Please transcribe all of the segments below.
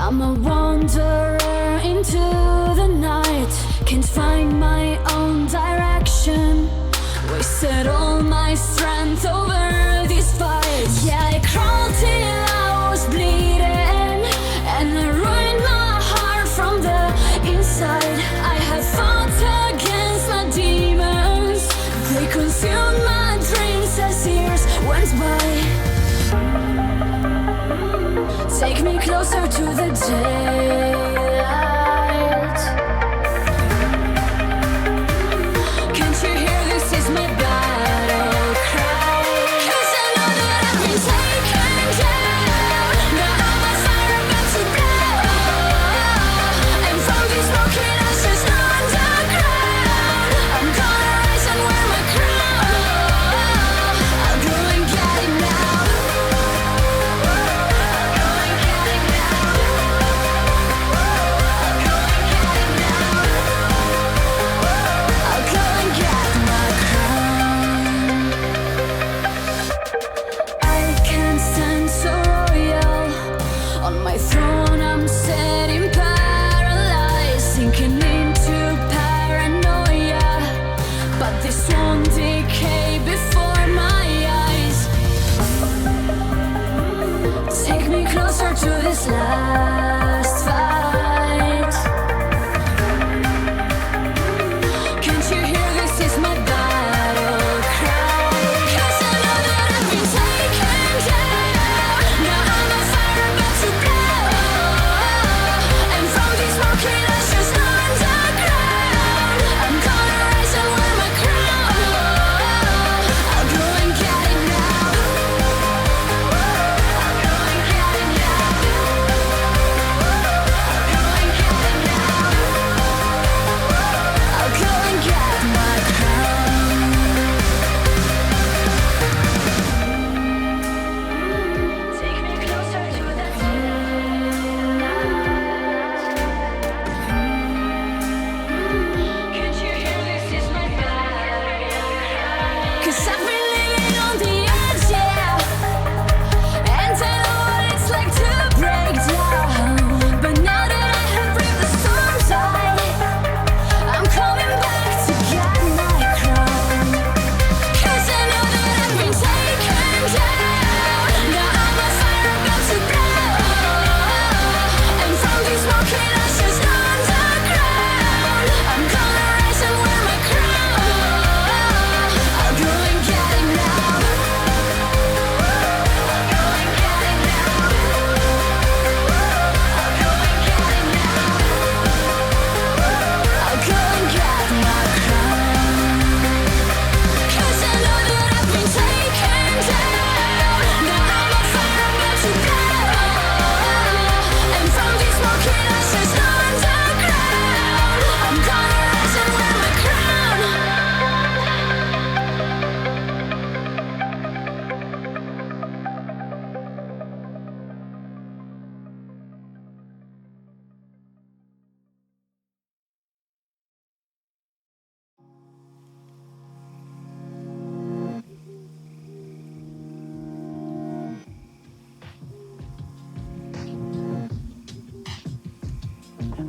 I'm a wanderer into the night, can't find my own direction. Wasted all my strength over these fights. Yeah, I crawled till I was bleeding, and I ruined my heart from the inside. I have fought against my demons, they consumed my dreams as years went by. Take me closer to the daylight. Can't you hear this is my battle cry? 'Cause I know that I've been taken down. Now I'm a fire about to blow, and from these broken ashes underground, I'm gonna rise and wear my crown. I'll go and get it now. To this last fight. Can't you hear this is my battle cry? 'Cause I know that I've been taken down. Now I'm a fire about to blow, and from these broken ashes underground, I'm gonna rise and wear my crown. I'll go and get it now. I'll go and get it now.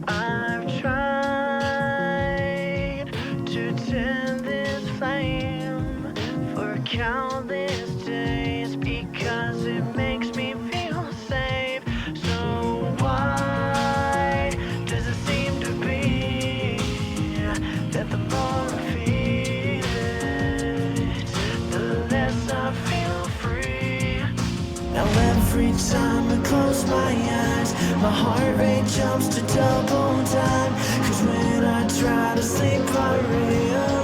I've tried to tend this flame for countless days because it makes me feel safe. So why does it seem to be that the more I feel it, the less I feel free? Now every time I close my eyes, my heart rate jumps to double time. 'Cause when I try to sleep, I realize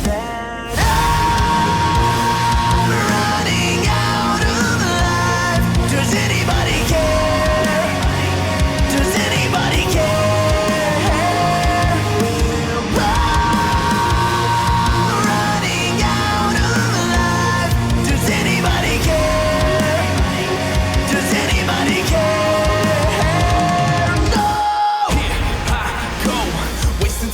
that I'm running out of life. Does anybody care? Does anybody care? We're all running out of life. Does anybody care? Does anybody care? No! Here I go, wasting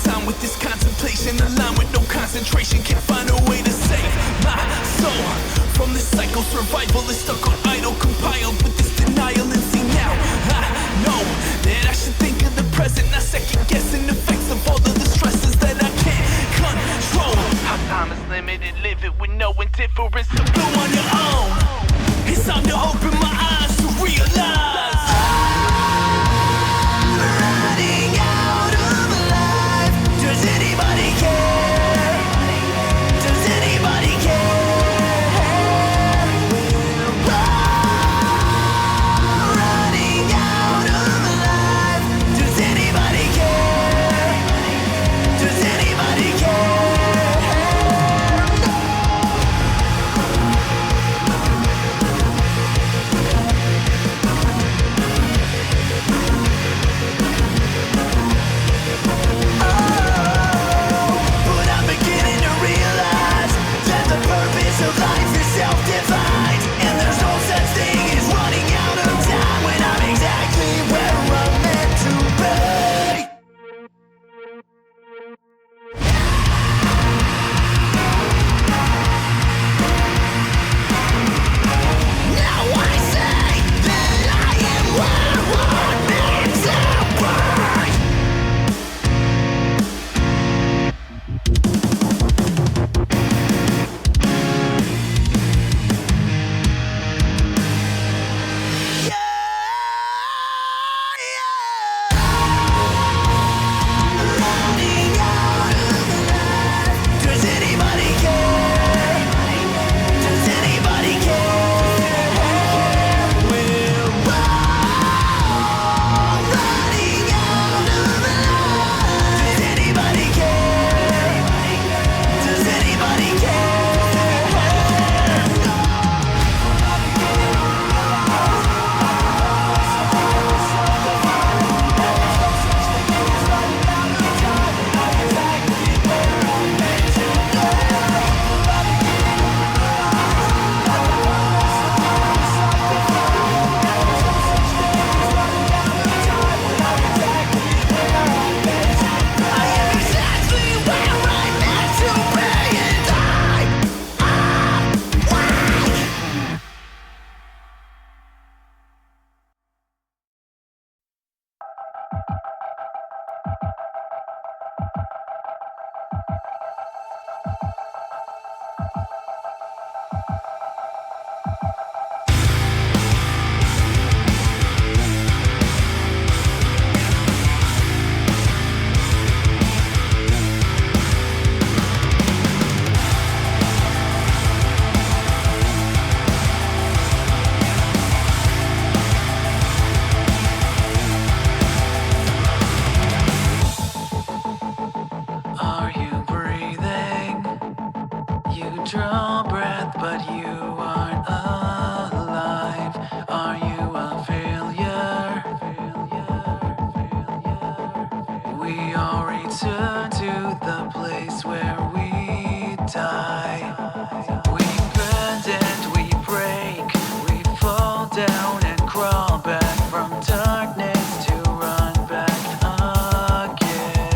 down and crawl back from darkness to run back again.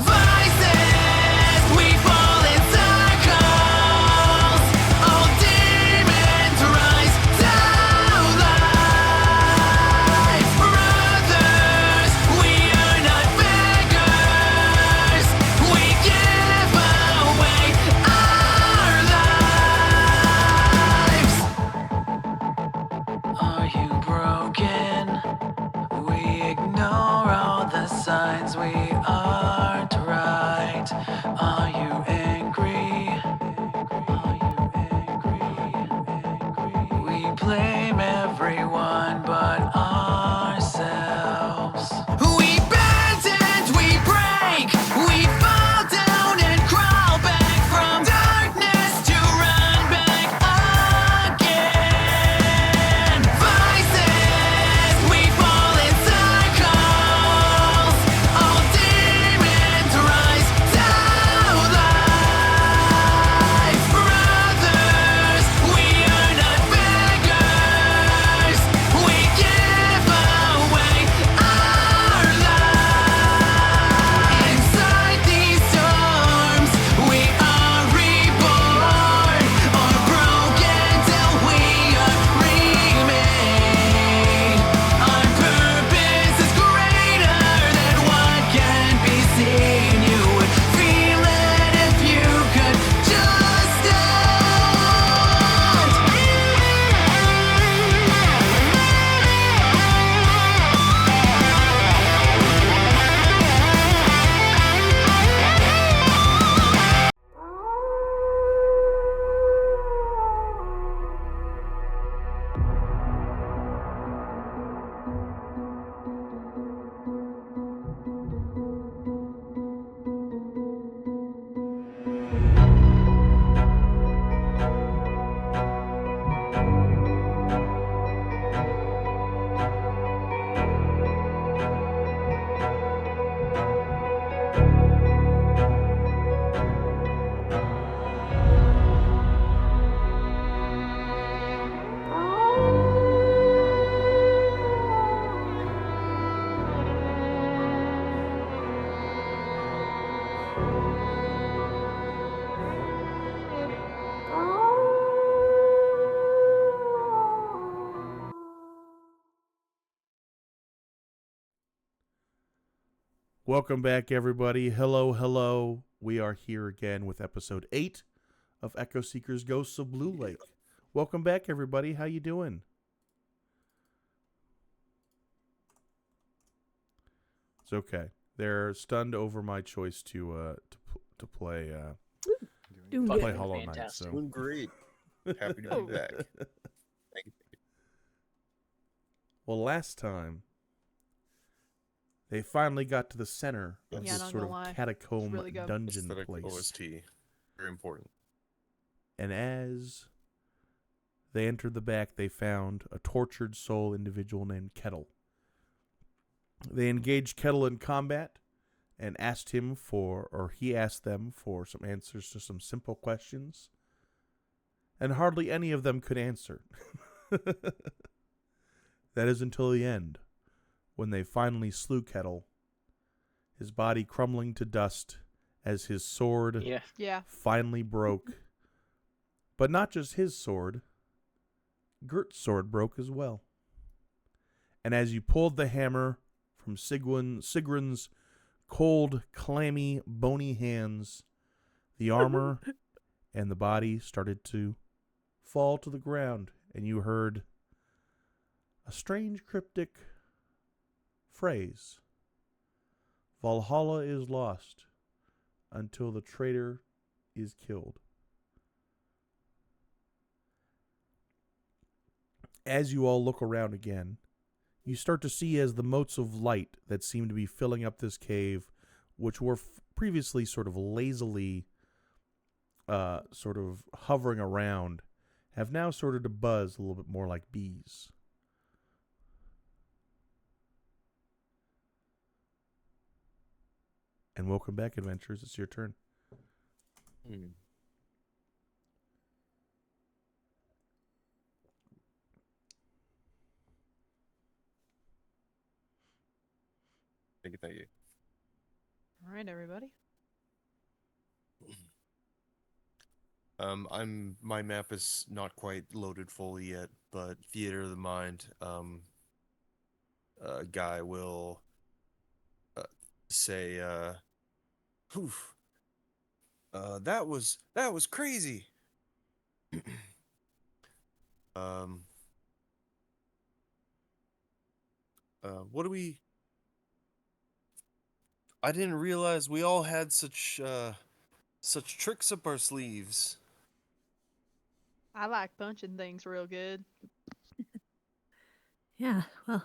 Vices, we fall in circles. All demons rise to life. Brothers, we are not beggars. We give away our lives. Are you broken? We ignore all the signs we aren't right. Are you angry? Are you angry? We blame everyone but ourselves. We bend and we break. We fall down and crawl back from darkness to run back again. Vices, we fall in circles. All demons rise to life. Brothers, we are not beggars. We give away our lives. Inside these storms, we are reborn, or broken till we are remade. Our purpose is greater than what can be seen. You would feel it if you could just stand. Welcome back, everybody. Hello, hello. We are here again with episode 8 of Echo Seekers Ghosts of Blue Lake. Welcome back, everybody. How you doing? It's okay. They're stunned over my choice to play play Hollow Knight. So Doing great. Happy to be back. Thank you. well, last time they finally got to the center of Yeah, this not sort of gonna lie. catacomb really good. dungeon Aesthetic place. OST. Very important. And as they entered the back, they found a tortured soul individual named Kettle. They engaged Kettle in combat and asked him he asked them for some answers to some simple questions. And hardly any of them could answer. That is until the end, when they finally slew Kettle, his body crumbling to dust as his sword Yeah. finally broke. But not just his sword. Gert's sword broke as well. And as you pulled the hammer from Sigrun's cold, clammy, bony hands, the armor and the body started to fall to the ground, and you heard a strange cryptic phrase. Valhalla is lost until the traitor is killed. As you all look around again, you start to see as the motes of light that seem to be filling up this cave, which were previously sort of lazily sort of hovering around, have now started to buzz a little bit more like bees. And welcome back, adventurers. It's your turn. Thank you, thank you. All right, everybody. My map is not quite loaded fully yet, but theater of the mind, guy will say, poof, that was crazy. um, what do we? I didn't realize we all had such tricks up our sleeves. I like punching things real good. Yeah, well,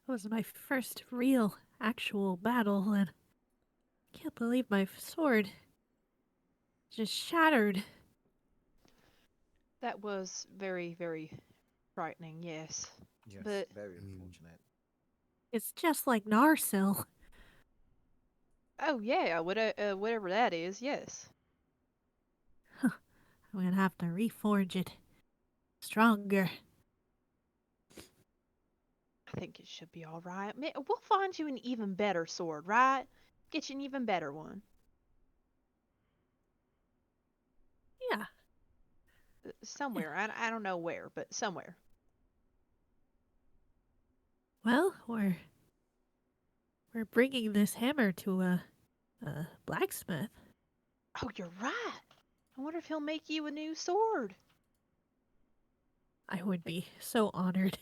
it was my first real, actual battle, and I can't believe my sword just shattered. That was very, very frightening, yes. Yes, But very unfortunate. It's just like Narsil. oh yeah, whatever that is, yes. I'm gonna have to reforge it. Stronger. I think it should be all right. We'll find you an even better sword, right? Get you an even better one. Yeah, Somewhere. I don't know where, but somewhere. well, we're bringing this hammer to a blacksmith. Oh, you're right. I wonder if he'll make you a new sword. I would be so honored.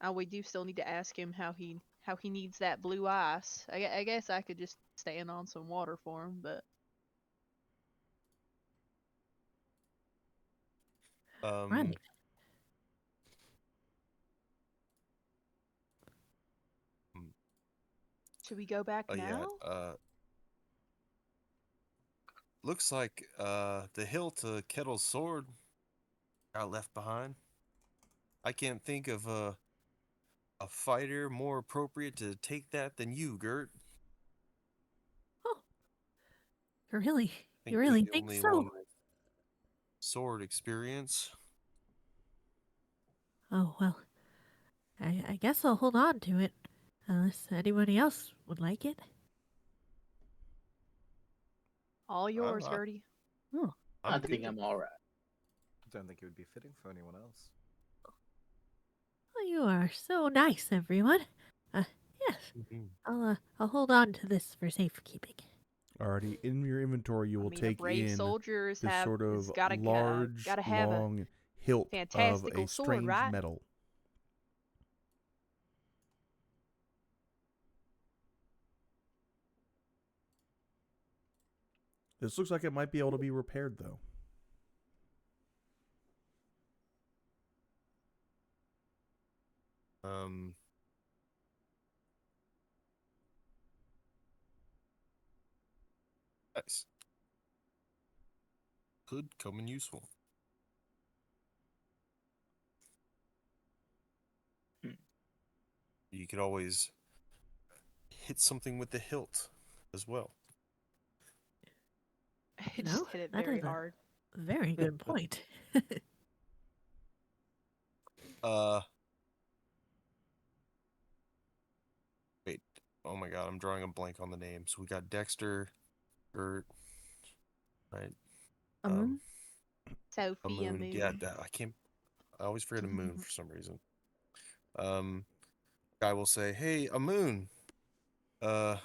Oh, we do still need to ask him how he needs that blue ice. I guess I could just stand on some water for him, but Right. should we go back now? Yeah. Looks like the hilt to Kettle's sword got left behind. I can't think of a fighter more appropriate to take that than you, Gert. Oh, you really, I you think you're really the think only so? one with sword experience. Oh well, I guess I'll hold on to it, unless anybody else would like it. All yours, I- Gertie. Oh, I I'm think good. I'm all right. Don't think it would be fitting for anyone else. well, you are so nice, everyone. Yes, Mhm. I'll hold on to this for safekeeping. Already in your inventory, you I will mean, a take brave in soldier this sort has of gotta large, have a long hilt of fantastical a sword, strange right? metal. This looks like it might be able to be repaired, though. Um. Nice. Could come in useful. Hmm. You could always hit something with the hilt as well. I You just know, hit it that very is a hard. very good point. Uh. Wait. Oh my god, I'm drawing a blank on the names. We got Dexter, Gert, right? Moon? Sophia A moon. Moon. Yeah, that I can't. I always forget a moon for some reason. Guy will say, "Hey, a moon. Uh,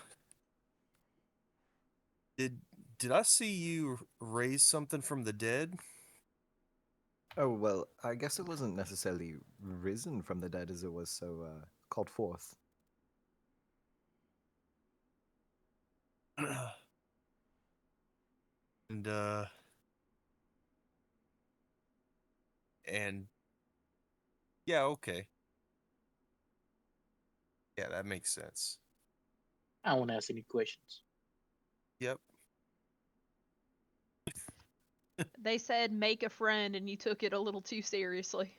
did I see you raise something from the dead?" Oh, well, I guess it wasn't necessarily risen from the dead as it was so called forth. and and yeah, okay, yeah, that makes sense. I won't ask any questions. Yep. They said make a friend and you took it a little too seriously.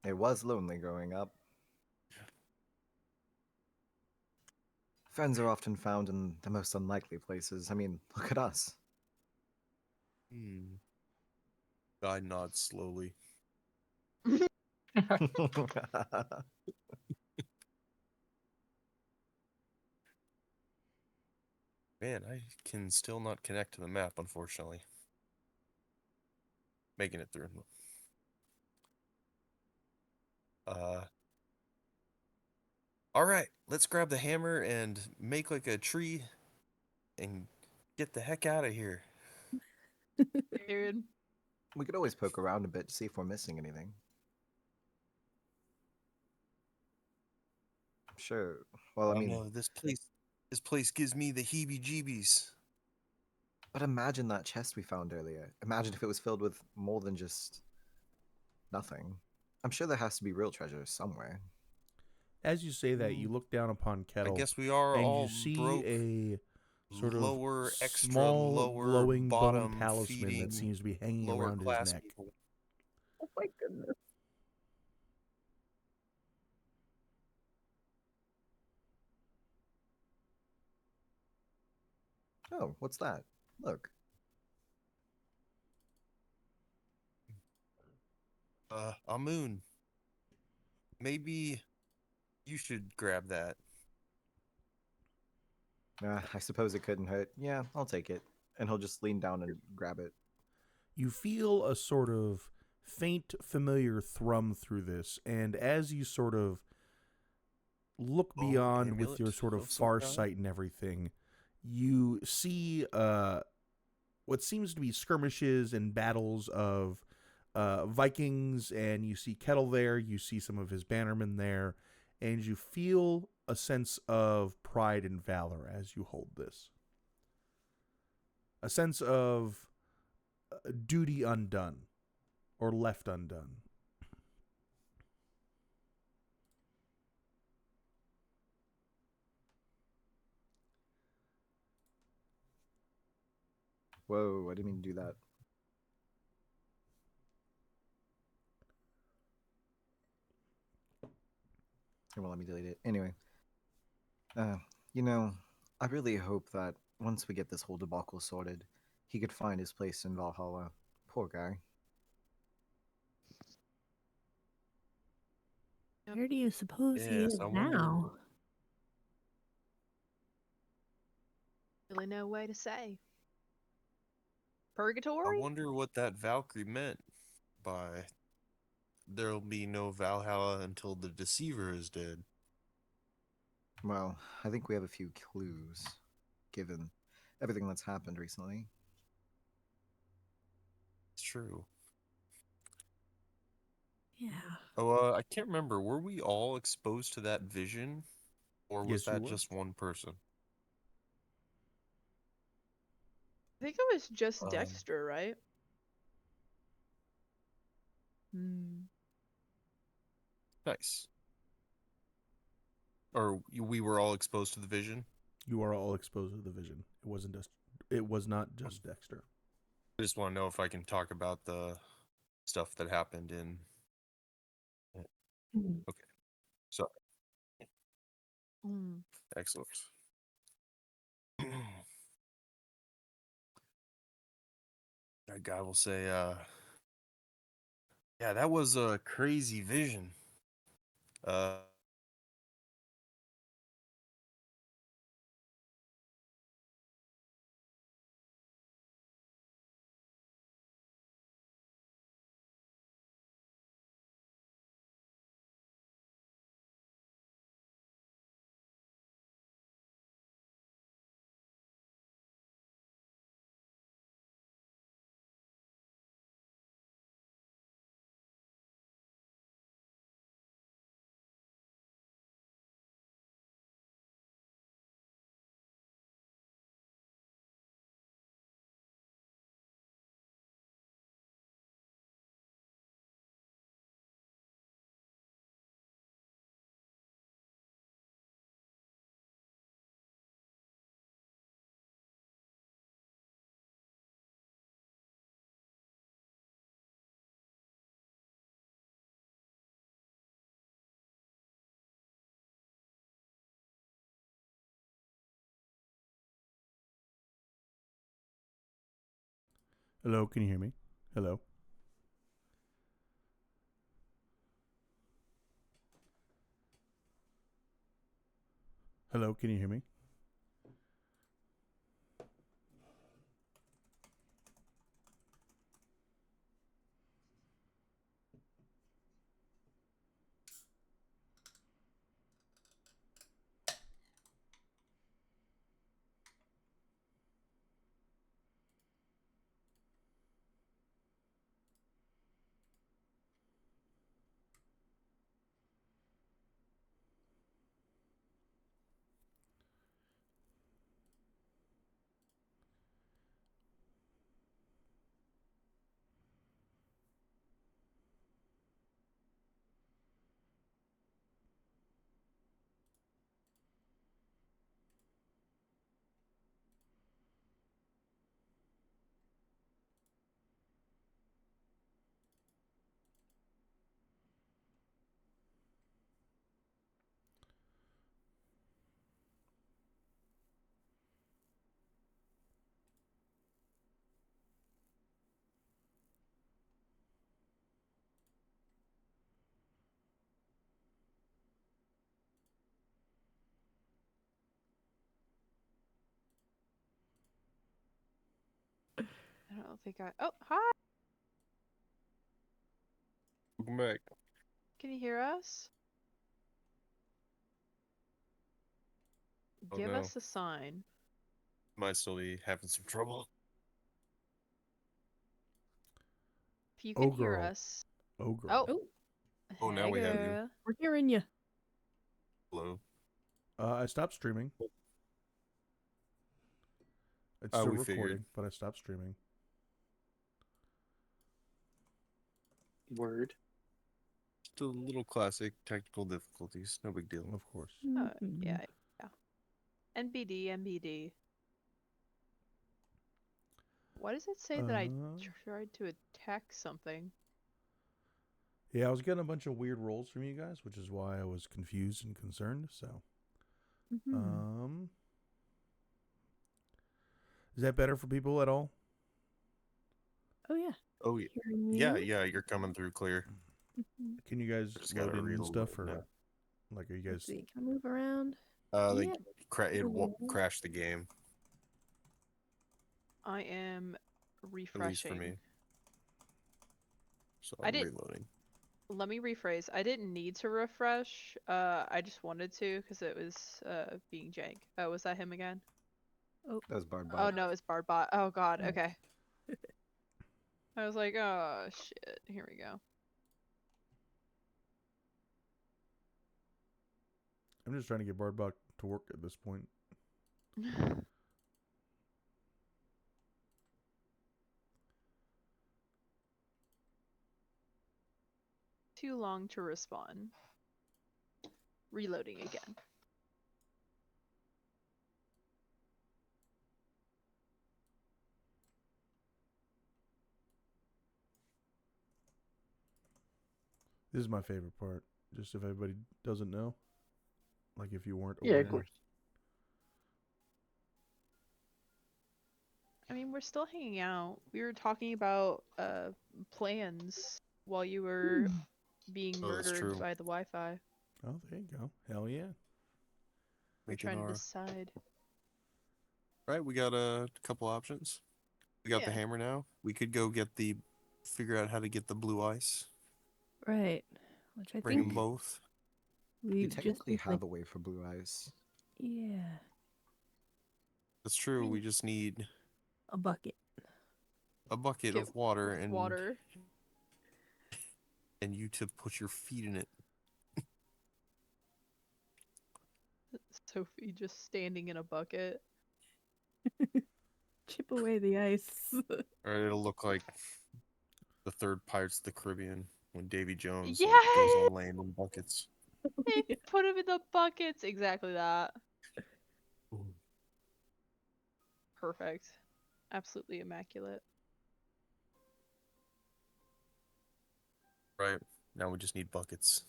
It was lonely growing up. Friends are often found in the most unlikely places. I mean, look at us. Guy nods slowly. Man, I can still not connect to the map, unfortunately. Making it through. All right, let's grab the hammer and make like a tree and get the heck out of here. Period. We could always poke around a bit to see if we're missing anything. Sure. Well, I Oh mean, no, this place gives me the heebie-jeebies. but imagine that chest we found earlier. Imagine if it was filled with more than just nothing. I'm sure there has to be real treasure somewhere. As you say that, you look down upon I Kettle, guess we are and you all see broke, a sort of lower, extra small lower, glowing bone bottom talisman that feeding seems to be hanging lower around his class neck. people. Oh my goodness. Oh, what's that? Look. A moon. Maybe you should grab that. I suppose it couldn't hurt. Yeah, I'll take it. And he'll just lean down and grab it. You feel a sort of faint, familiar thrum through this, and as you sort of look Oh, beyond with amulet your sort of of some kind? farsight and everything, you see what seems to be skirmishes and battles of Vikings, and you see Kettle there, you see some of his bannermen there, and you feel a sense of pride and valor as you hold this. A sense of duty undone or left undone. Whoa, I didn't mean to do that. Well, let me delete it. Anyway, uh, you know, I really hope that once we get this whole debacle sorted, he could find his place in Valhalla. Poor guy. Where do you suppose he Yes, is I wonder. now? Really no way to say. I Purgatory? wonder what that Valkyrie meant by there'll be no Valhalla until the deceiver is dead. Well, I think we have a few clues, given everything that's happened recently. It's true. Yeah. Oh, I can't remember. Were we all exposed to that vision, or was Yes, you that were. just one person? I think it was just Um, Dexter, right? Hmm. Nice. Or we were all exposed to the vision. You are all exposed to the vision. It wasn't just. It was not just Dexter. I just want to know if I can talk about the stuff that happened in. Mm. Okay, so Hmm. excellent. That guy will say, yeah, that was a crazy vision. Uh, Hello, can you hear me? Hello. Hello, can you hear me? I don't think I. Oh, hi. Welcome back. Can you hear us? Oh, Give no. us a sign. Might still be having some trouble. If you can Oh, hear girl. us. Oh, girl. Oh. Oh, Oh, now hey, we have you. girl. we're hearing you. Hello. I stopped streaming. It's still We recording, figured. but I stopped streaming. Word. Just a little classic technical difficulties. No big deal. Of course. Yeah, Mhm. yeah. NBD, NBD. Why does it say that I tried to attack something? Yeah, I was getting a bunch of weird rolls from you guys, which is why I was confused and concerned. So, Mhm. is that better for people at all? Oh yeah. Oh, yeah. Hearing Yeah, you. yeah, you're coming through clear. Mhm. Can you guys Just load gotta in and reload stuff, it or now. like are you Let's guys? see. Can I move around? They Yeah. it won't Mhm. crash the game, I am at least for refreshing. me. So I I'm did- reloading. Let me rephrase. I didn't need to refresh. I just wanted to because it was being jank. Was that him again? Oh, That was Barbot. Oh no, it's Barbot. Oh god. Oh. Okay. I was like, oh shit. Here we go. I'm just trying to get Bardbot to work at this point. Too long to respawn. Reloading again. This is my favorite part. Just if everybody doesn't know, like if you weren't Yeah, aware. of course. I mean, we're still hanging out. We were talking about plans while you were being Oh, that's murdered true. by the Wi-Fi. Oh, there you go. Hell yeah. We're Making trying to our... decide. Right, we got a couple options. We got the Yeah. hammer now. We could go figure out how to get the blue ice. right. Which I Bring them think both. We just technically need, have a way for blue eyes. yeah, That's true. Mm. We just need a bucket. a bucket Get of water with water. and you to put your feet in it. Sophie just standing in a bucket. Chip away the ice. Or it'll look like the third Pirates of the Caribbean when Davy Jones Yeah. goes on land in buckets. They put him in the buckets. Exactly that. Perfect. Absolutely immaculate. Right. Now we just need buckets.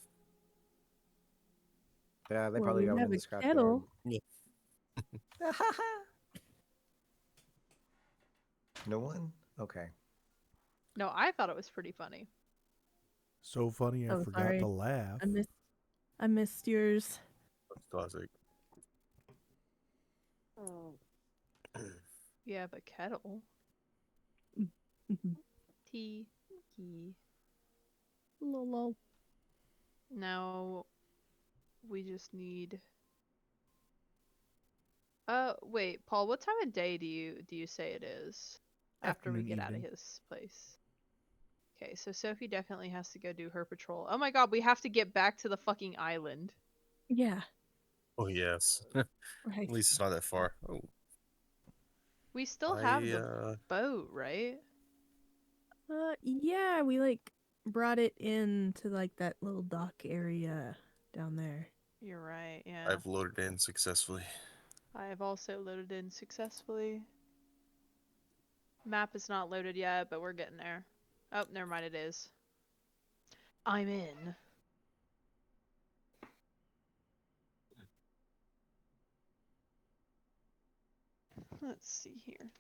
Yeah, they Well, probably we got one have in a the scrapyard. kettle. Yeah. No one? Okay. No, I thought it was pretty funny. So funny, I Oh, forgot sorry. to laugh. I missed yours. That's classic. You have a kettle. Mhm. Tea. Key. Lol. Now we just need. Wait, Paul. What time of day do you say it is? After we Afternoon, get out of evening. his place. Okay, so Sophie definitely has to go do her patrol. Oh my god, we have to get back to the fucking island. Yeah, Oh yes. At right. least it's not that far. Oh, We still I have the boat, right? Yeah, we brought it into that little dock area down there. You're right, yeah. I've loaded in successfully. I have also loaded in successfully. Map is not loaded yet, but we're getting there. Oh, never mind, it is. I'm in. Let's see here.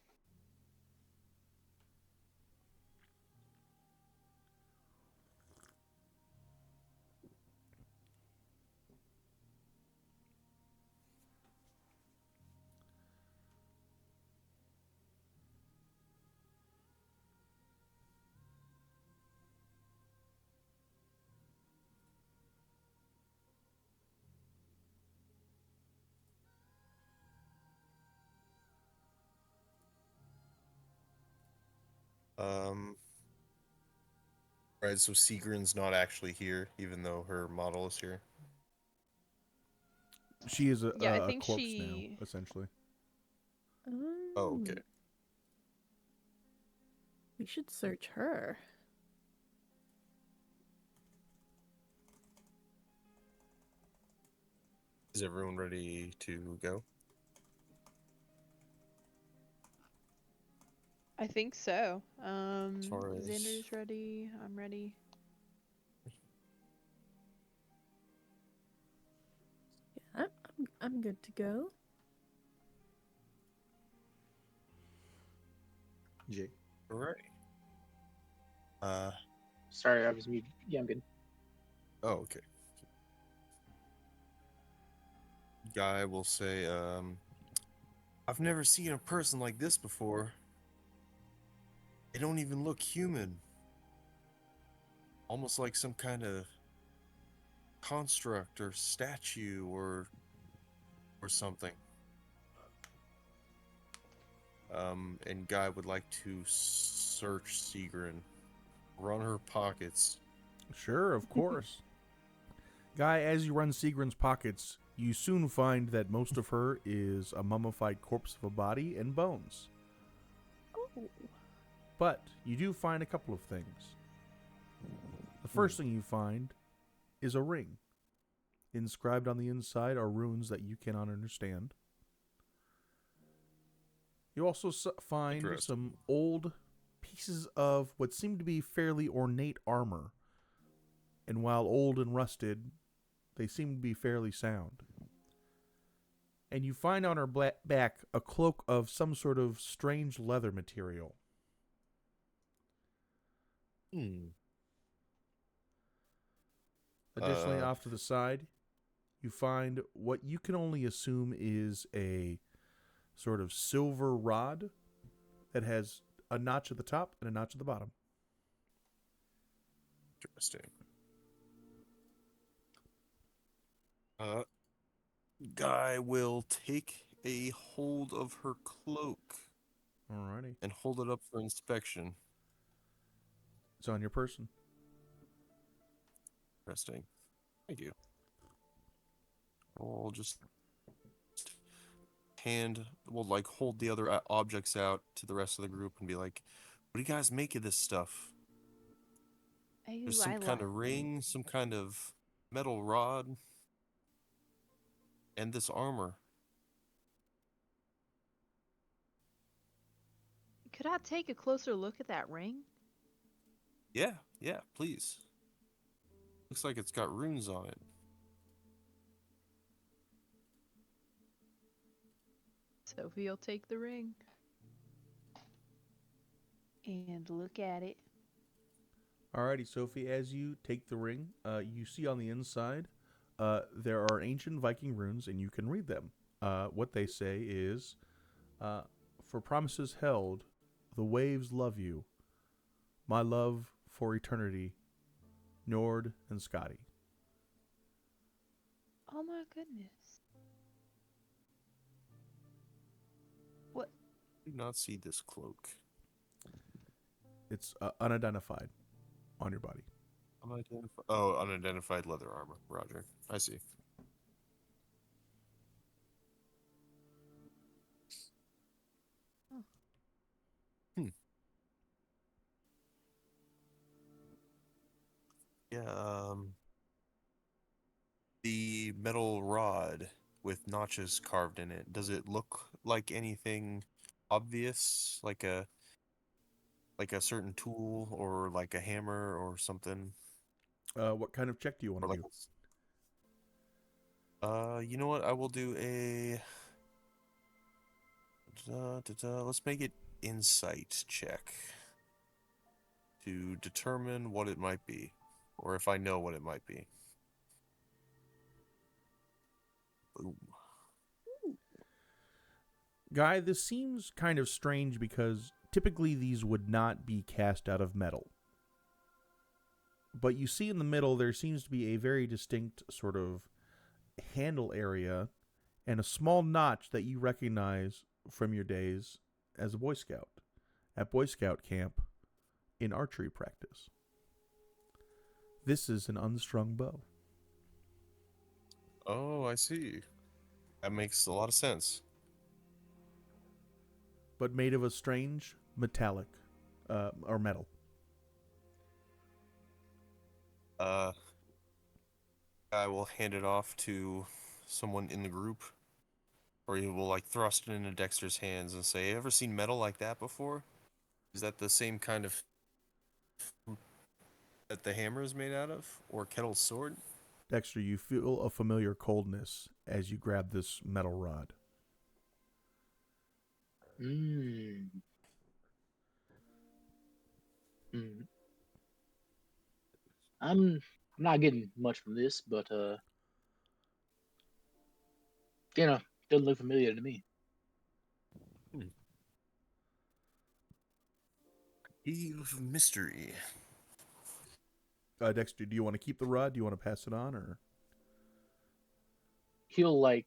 Right, so Seagrin's not actually here, even though her model is here. She is Yeah, I a think corpse now, she. essentially. Oh, okay. We should search her. Is everyone ready to go? I think so. As far as Xander's ready. I'm ready. Yeah, I'm good to go. Jay. all right. Sorry, I was muted. Yeah, I'm good. Oh, okay. Guy will say, I've never seen a person like this before. They don't even look human. Almost like some kind of construct or statue or something. And Guy would like to search Seagrin, run her pockets. Sure, of course. Guy, as you run Seagrin's pockets, you soon find that most of her is a mummified corpse of a body and bones. Oh. But you do find a couple of things. The first thing you find is a ring. Inscribed on the inside are runes that you cannot understand. You also find Interesting. some old pieces of what seem to be fairly ornate armor. And while old and rusted, they seem to be fairly sound. And you find on her back a cloak of some sort of strange leather material. Additionally, off to the side, you find what you can only assume is a sort of silver rod that has a notch at the top and a notch at the bottom. Interesting. Guy will take a hold of her cloak Alrighty. and hold it up for inspection. It's on your person. Interesting. Thank you. We'll just hold the other objects out to the rest of the group and be like, what do you guys make of this stuff? There's some kind of ring, some kind of metal rod, and this armor. Could I take a closer look at that ring? Yeah, please. Looks like it's got runes on it. Sophie will take the ring. And look at it. Alrighty, Sophie, as you take the ring, you see on the inside there are ancient Viking runes, and you can read them. What they say is, for promises held, the waves love you. My love for eternity, Nord and Scotty. Oh my goodness. What? I do not see this cloak. It's unidentified on your body. Unidentified leather armor. Roger. I see. Oh. Yeah, the metal rod with notches carved in it, does it look like anything obvious? Like a certain tool or like a hammer or something? What kind of check do you want Or to like do? you know what? I will do a let's make it insight check to determine what it might be, or if I know what it might be. Boom. Guy, this seems kind of strange because typically these would not be cast out of metal. But you see in the middle there seems to be a very distinct sort of handle area and a small notch that you recognize from your days as a Boy Scout. At Boy Scout camp, in archery practice. This is an unstrung bow. Oh, I see. That makes a lot of sense. But made of a strange metallic or metal. I will hand it off to someone in the group, or he will like thrust it into Dexter's hands and say, "Ever seen metal like that before? Is that the same kind of that the hammer is made out of, or Kettle's sword?" Dexter, you feel a familiar coldness as you grab this metal rod. Mm. Mm. I'm not getting much from this, but doesn't look familiar to me. Eve of mystery. Dexter, do you want to keep the rod? Do you want to pass it on, or He'll like.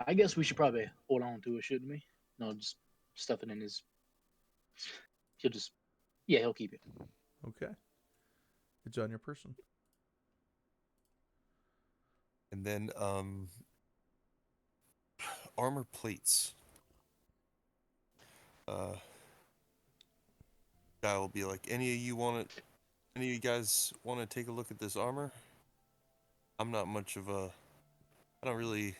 I guess we should probably hold on to it, shouldn't we? No, just stuff it in his. He'll just. Yeah, he'll keep it. okay? It's on your person. And then armor plates. Guy will be like, any of you guys want to take a look at this armor? I'm not much of a, I don't really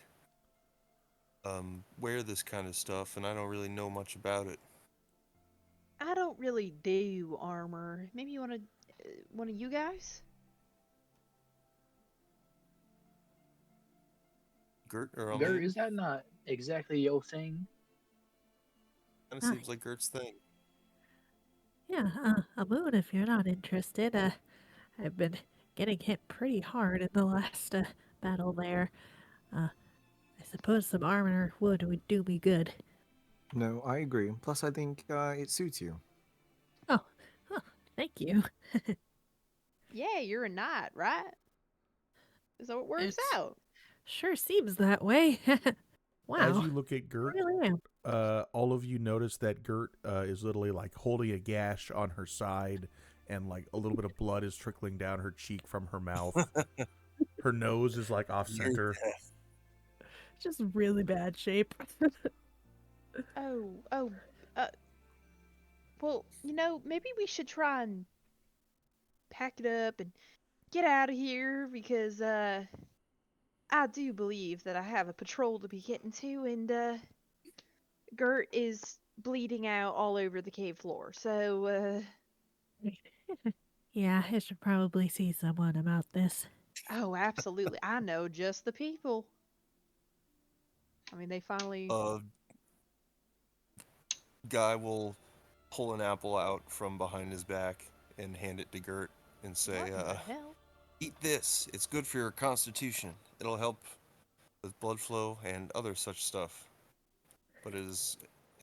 wear this kind of stuff, and I don't really know much about it. I don't really do armor. Maybe you want to, one of you guys? Gert or Gert, Aline? is that not exactly your thing? Kind of Ah. seems like Gert's thing. Yeah, Amun, if you're not interested, I've been getting hit pretty hard in the last battle there. I suppose some armor would do me good. No, I agree. Plus, I think it suits you. Oh, thank you. Yeah, you're a knight, right? So it works It's out. sure seems that way. As Wow, you look at I Gert, really am. all of you notice that Gert is literally like holding a gash on her side, and like a little bit of blood is trickling down her cheek from her mouth. Her nose is like off You're center. Just really bad shape. Oh, uh, well, maybe we should try and pack it up and get out of here because, I do believe that I have a patrol to be getting to, and, Gert is bleeding out all over the cave floor, so, Yeah, I should probably see someone about this. oh, absolutely. I know just the people. I mean, they finally. Guy will pull an apple out from behind his back and hand it to Gert and say, What in the hell? eat this. It's good for your constitution. It'll help with blood flow and other such stuff. But it is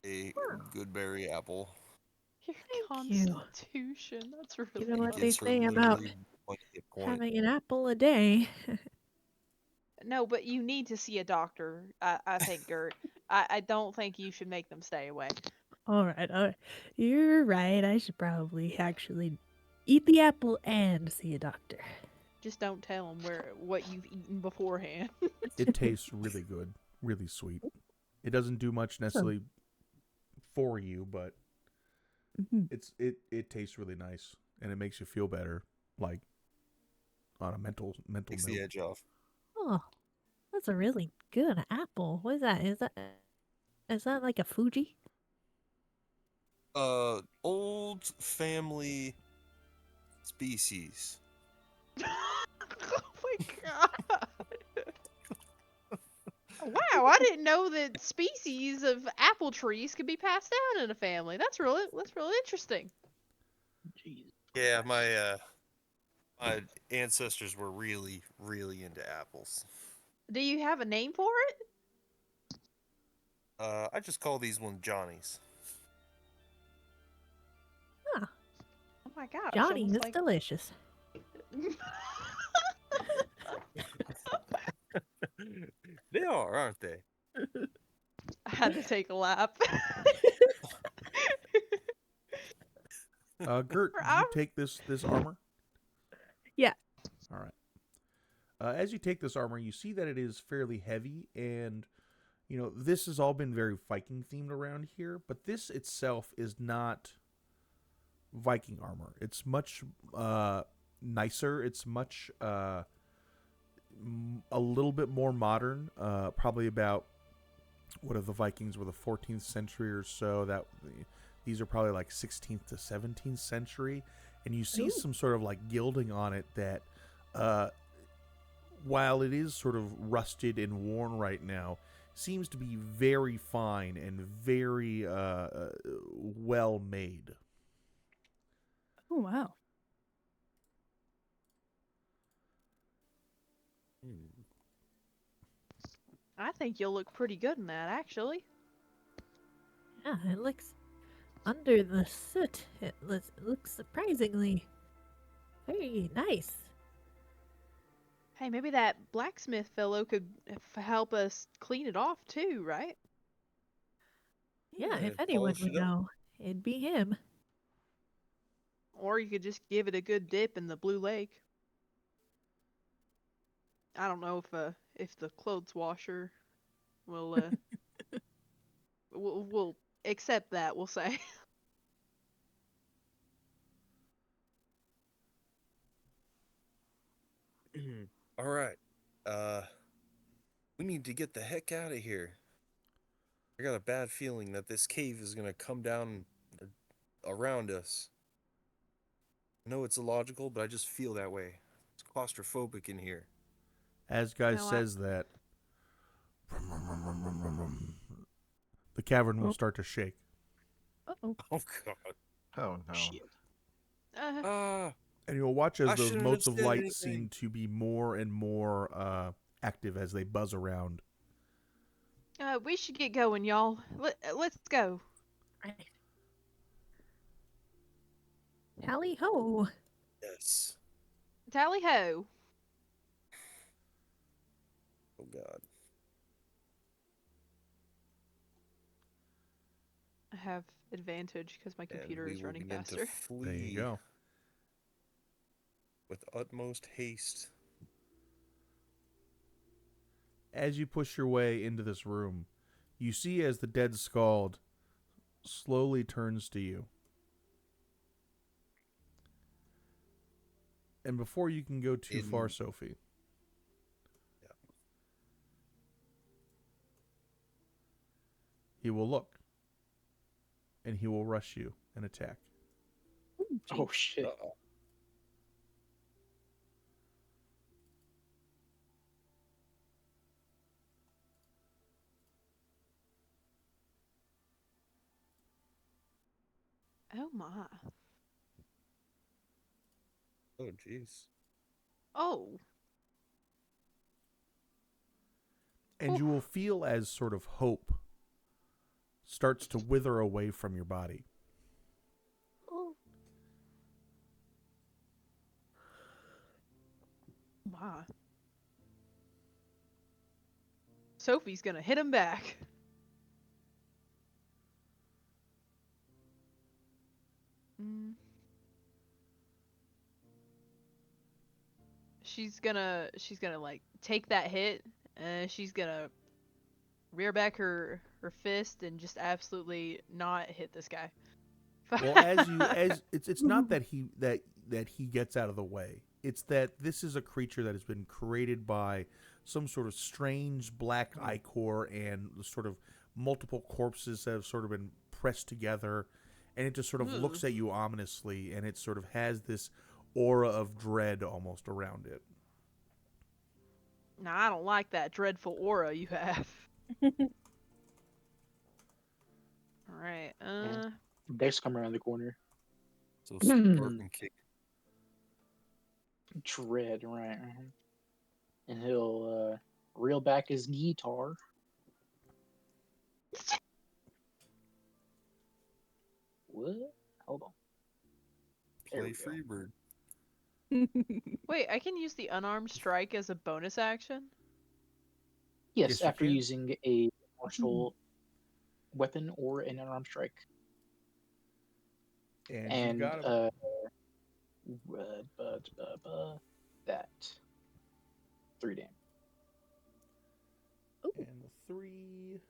a good berry apple. Your Thank you. constitution. That's You really know It what they gives her say funny. about literally 1 hit point. having an apple a day. No, but you need to see a doctor, I think, Gert. I don't think you should make them stay away. All right. You're right. I should probably actually eat the apple and see a doctor. Just don't tell them what you've eaten beforehand. It tastes really good, really sweet. It doesn't do much necessarily for you, but Mhm. it tastes really nice, and it makes you feel better, like on a mental Takes note. the edge off. Oh, that's a really good apple. What is that? Is that like a Fuji? Old family species. Oh my god! Wow, I didn't know that species of apple trees could be passed down in a family. That's really interesting. Jeez. Yeah, my ancestors were really, really into apples. Do you have a name for it? I just call these ones Johnnies. Ah, Oh my gosh, Johnny almost is like. delicious. They are, aren't they? I had to take a lap. Gert, For do you our- take this armor? Yeah. All right. As you take this armor, you see that it is fairly heavy, and this has all been very Viking themed around here. But this itself is not Viking armor. It's much nicer. It's much a little bit more modern. Probably about what if the Vikings were the 14th century or so. These are probably like 16th to 17th century, and you see some sort of like gilding on it that, while it is sort of rusted and worn right now, seems to be very fine and very well made. Oh wow. I think you'll look pretty good in that, actually. Yeah, it looks under the soot. It looks surprisingly very nice. Hey, maybe that blacksmith fellow could help us clean it off too, right? Yeah, if anyone polish would it up. know, it'd be him. Or you could just give it a good dip in the Blue Lake. I don't know if the clothes washer will will accept that. We'll say. All right. We need to get the heck out of here. I got a bad feeling that this cave is gonna come down around us. I know it's illogical, but I just feel that way. It's claustrophobic in here. As Guy No, says that, the cavern will Oh. start to shake. Uh-oh. Oh God. Oh no. Shit. Uh, And you'll watch as I those shouldn't motes have of said light anything. seem to be more and more active as they buzz around. we should get going, y'all. Let's go. Right. Tally ho! Yes. Tally ho. Oh God. I have advantage because my And computer we is will running begin faster. to flee There you go. with utmost haste. As you push your way into this room, you see as the dead Scald slowly turns to you. And before you can go too far, Sophie, Yeah. he will look. And he will rush you and attack. Oh shit. Uh-oh. Oh my. Oh jeez. Oh. And you will feel as sort of hope starts to wither away from your body. My. Sophie's gonna hit him back. Mm. She's gonna like take that hit, and she's gonna rear back her fist and just absolutely not hit this guy. Well, as it's not that he gets out of the way. It's that this is a creature that has been created by some sort of strange black ichor and sort of multiple corpses that have sort of been pressed together, and it just sort of looks at you ominously, and it sort of has this aura of dread almost around it. Nah, I don't like that dreadful aura you have. All right. Dex come around the corner. So Spartan kick. Dread, right? And he'll reel back his guitar. What? Hold on. There Play we go. Freebird. Wait, I can use the unarmed strike as a bonus action? Yes, Yes, you after can. using a martial weapon or an unarmed strike. And you And got him. that 3 damage. And the 3.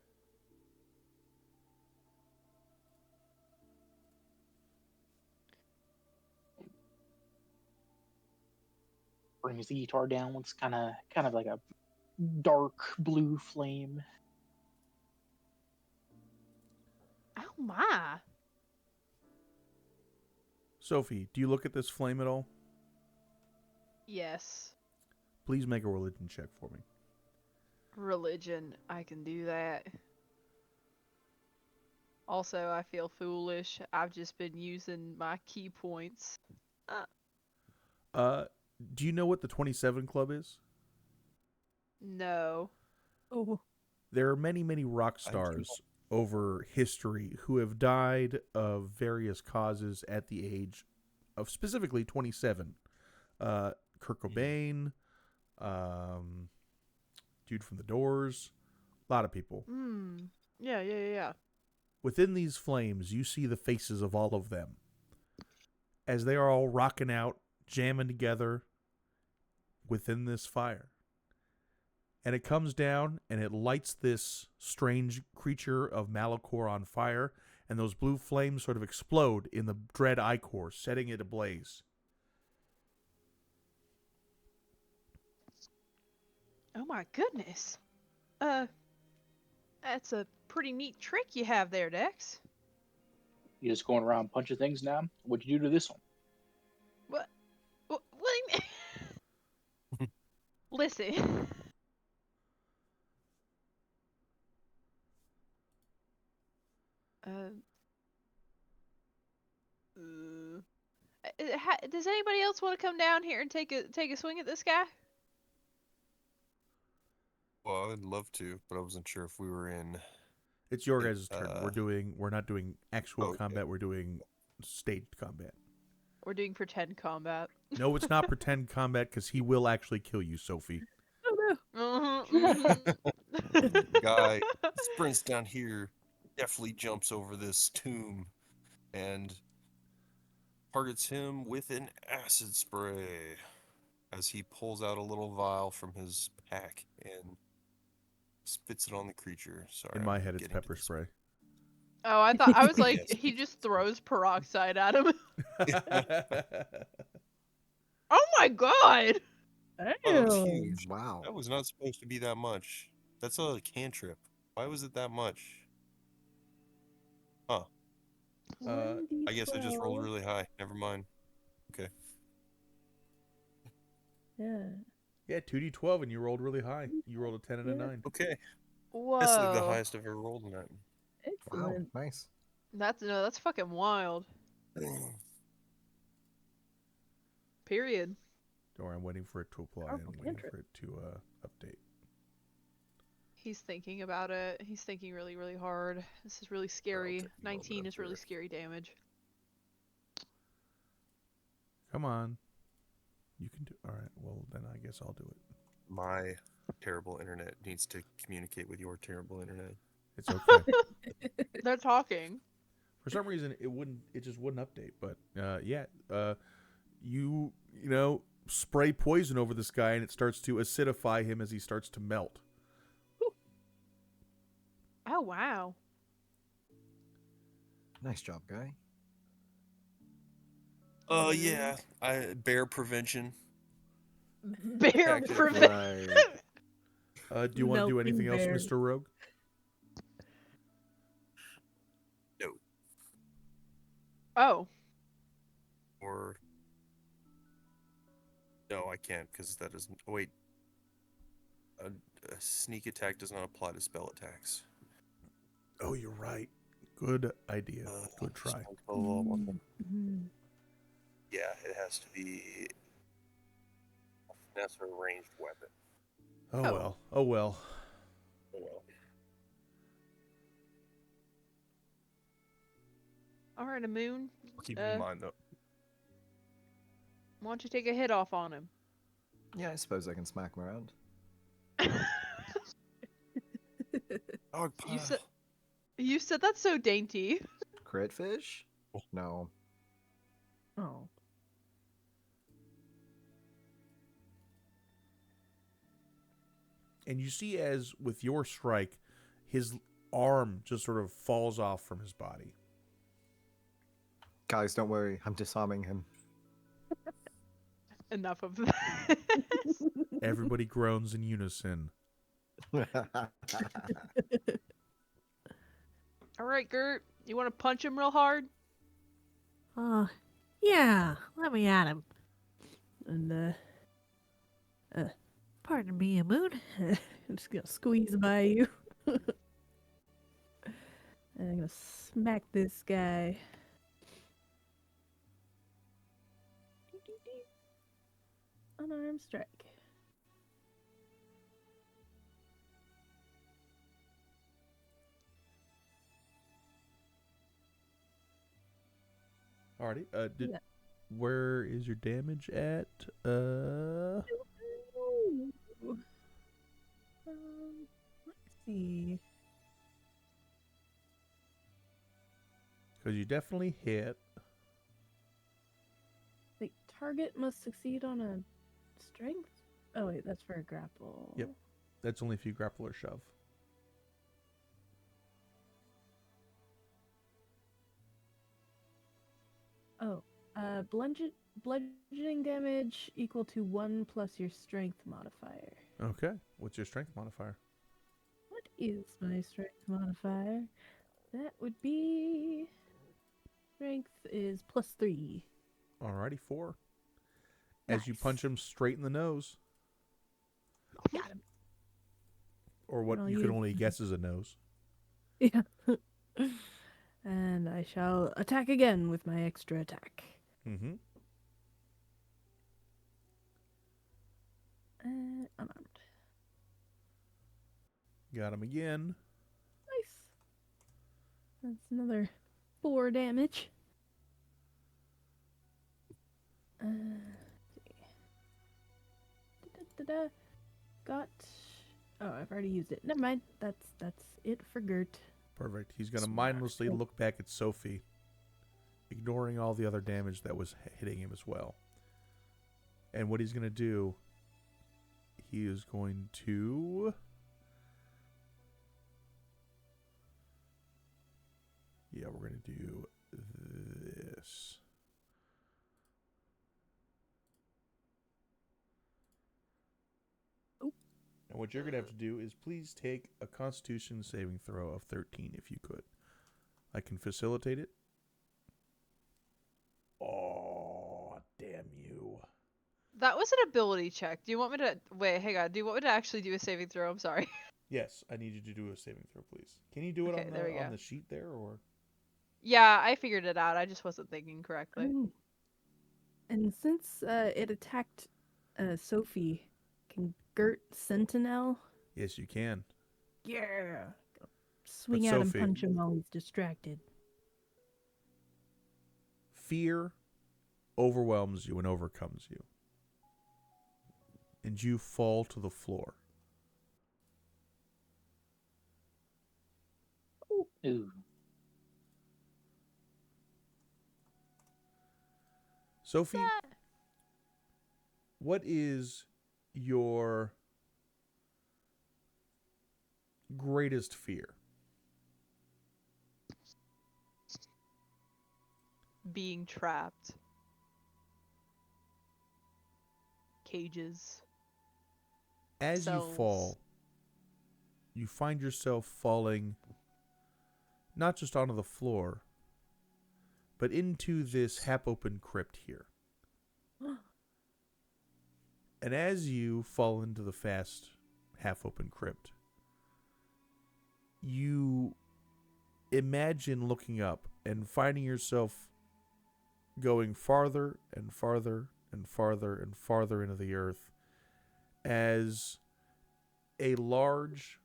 Brings the guitar down. It's kind of like a dark blue flame. Oh my. Sophie, do you look at this flame at all? Yes. Please make a religion check for me. Religion. I can do that. Also, I feel foolish. I've just been using my key points. Do you know what the 27 Club is? No. Oh, There are many, many rock I do not. stars over history who have died of various causes at the age of specifically 27. Kurt Cobain, dude from the Doors, a lot of people. Hmm. Yeah. Within these flames, you see the faces of all of them as they are all rocking out, jamming together within this fire. And it comes down and it lights this strange creature of Malachor on fire, and those blue flames sort of explode in the dread ichor, setting it ablaze. Oh my goodness. That's a pretty neat trick you have there, Dex. You just going around punching things now? What'd you do to this one? What? What do you mean? Listen. Does anybody else want to come down here and take a swing at this guy? Well, I'd love to, but I wasn't sure if we were in. It's your guys' turn. Uh, We're not doing actual okay. combat. We're doing staged combat. We're doing pretend combat. No, it's not pretend combat because he will actually kill you, Sophie. oh no. Guy sprints down here, definitely jumps over this tomb, and targets him with an acid spray as he pulls out a little vial from his pack and spits it on the creature. Sorry, In my I'm head, it's getting to pepper this. spray. Oh, I was like, Yes. he just throws peroxide at him. Oh my god! Oh, that was Ew. huge. Wow. That was not supposed to be that much. That's a cantrip. Why was it that much? Huh. I guess I just rolled 1d12. really high. Never mind. Okay. Yeah. Yeah, 2d12, and you rolled really high. You rolled a 10 and a 9. Okay. Whoa. That's like the highest I've ever rolled in that. Wow. Excellent. Nice. That's fucking wild. Period. Don't worry, I'm waiting for it to apply. Powerful I'm waiting cantrip. for it to update. He's thinking about it. He's thinking really, really hard. This is really scary. take a moment 19 is really here. scary damage. Come on. You can do. All right. Well, then I guess I'll do it. My terrible internet needs to communicate with your terrible internet. It's okay. They're talking. For some reason, it just wouldn't update. But you spray poison over this guy, and it starts to acidify him as he starts to melt. Oh wow. Nice job, guy. Yeah. Bear prevention. Bear Active. prevent. Right. Do you want to do Melting anything else, bears. Mr. Rogue? No. Oh. Or no, I can't because that doesn't. Oh, wait. A sneak attack does not apply to spell attacks. Oh, you're right. Good idea. Good try. Mhm. Yeah, it has to be. That's a ranged weapon. Oh Oh. well. Oh well. Oh well. All right, a moon. I'll keep it in mind though. Why don't you take a hit off on him? Yeah, I suppose I can smack him around. Dog You pile. said You said that's so dainty. Crit fish? No. And you see as with your strike, his arm just sort of falls off from his body. Guys, don't worry. I'm disarming him. Enough of that. Everybody groans in unison. All right, Gert, you want to punch him real hard? Yeah, let me at him. And, pardon me, Moon. I'm just gonna squeeze by you. And I'm gonna smack this guy. Unarmed strike. Alrighty. Yeah. Where is your damage at? Let's see. Because you definitely hit. The target must succeed on a strength. Oh wait, that's for a grapple. Yep. That's only if you grapple or shove. Oh, bludgeoning damage equal to 1 plus your strength modifier. Okay. What's your strength modifier? What is my strength modifier? That would be... Strength is +3. Alrighty, 4. As you Nice. punch him straight in the nose. Got him. Or what Well, you can you- only guess is a nose. Yeah. And I shall attack again with my extra attack. Mm-hmm. Unarmed. Got him again. Nice. That's another 4 damage. Let's see. Da-da-da-da. Got. Oh, I've already used it. Never mind. That's it for Gert. Perfect. He's going to Smart. mindlessly look back at Sophie, ignoring all the other damage that was hitting him as well. And what he's going to do, he is going to... Yeah, we're going to do this. Oop. And what you're going to have to do is please take a Constitution saving throw of 13 if you could. I can facilitate it. Oh, damn you. That was an ability check. Do you want me to wait? Hang on. Do you want me to actually do a saving throw? I'm sorry. Yes, I need you to do a saving throw, please. Can you do it Okay, there we on go. the sheet there, or? Yeah, I figured it out. I just wasn't thinking correctly. Oh. And since it attacked Sophie, can Gert Sentinel? Yes, you can. Yeah. Swing But out and Sophie- punch him while he's distracted. Fear overwhelms you and overcomes you. And you fall to the floor. Ooh. Sophie, what is your greatest fear? Being trapped. Cages. As you Cells. fall, you find yourself falling not just onto the floor, but into this half-open crypt here. And as you fall into the fast half-open crypt, you imagine looking up and finding yourself going farther and farther and farther and farther into the earth as a large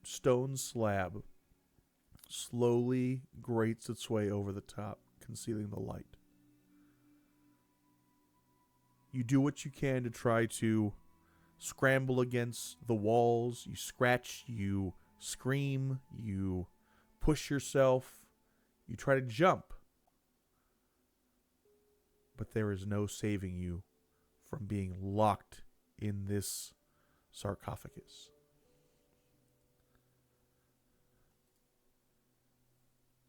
stone slab slowly grates its way over the top, concealing the light. You do what you can to try to scramble against the walls. You scratch, you scream, you push yourself, you try to jump. But there is no saving you from being locked in this sarcophagus.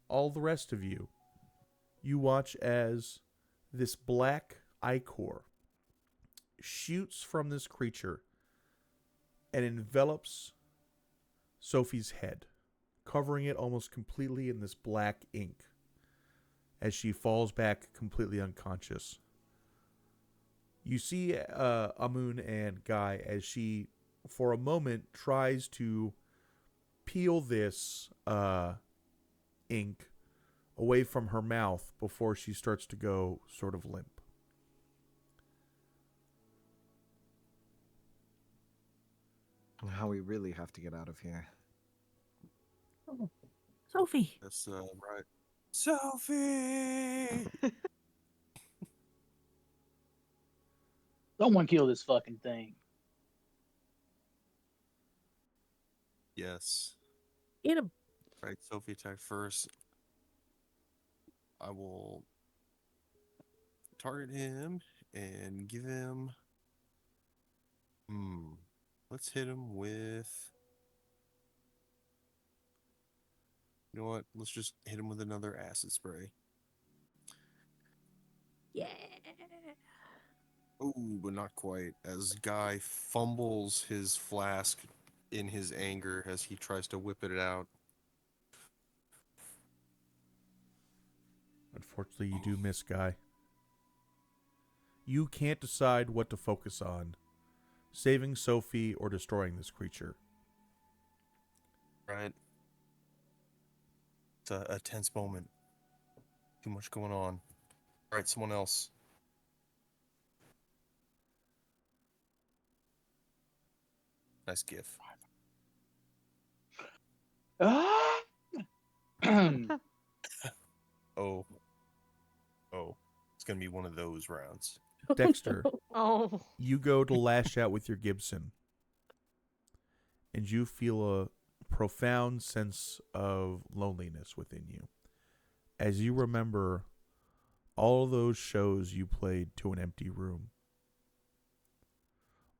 All the rest of you, you watch as this black ichor shoots from this creature and envelops Sophie's head, covering it almost completely in this black ink as she falls back completely unconscious. You see Amun and Guy as she, for a moment, tries to peel this ink away from her mouth before she starts to go sort of limp. Now we really have to get out of here. Oh, Sophie! That's right. Sophie! Someone kill this fucking thing. Yes. Get him! Right, Sophie attack first. I will target him and give him. Let's hit him with. You know what? Let's just hit him with another acid spray. Yeah! Oh, but not quite. As Guy fumbles his flask in his anger as he tries to whip it out. Unfortunately, you do miss, Guy. You can't decide what to focus on, saving Sophie or destroying this creature. Right? It's a tense moment. Too much going on. Alright, someone else. Nice gif. Ah! Oh. Oh. It's gonna be one of those rounds. Dexter, Oh. you go to lash out with your Gibson, and you feel a profound sense of loneliness within you as you remember all those shows you played to an empty room.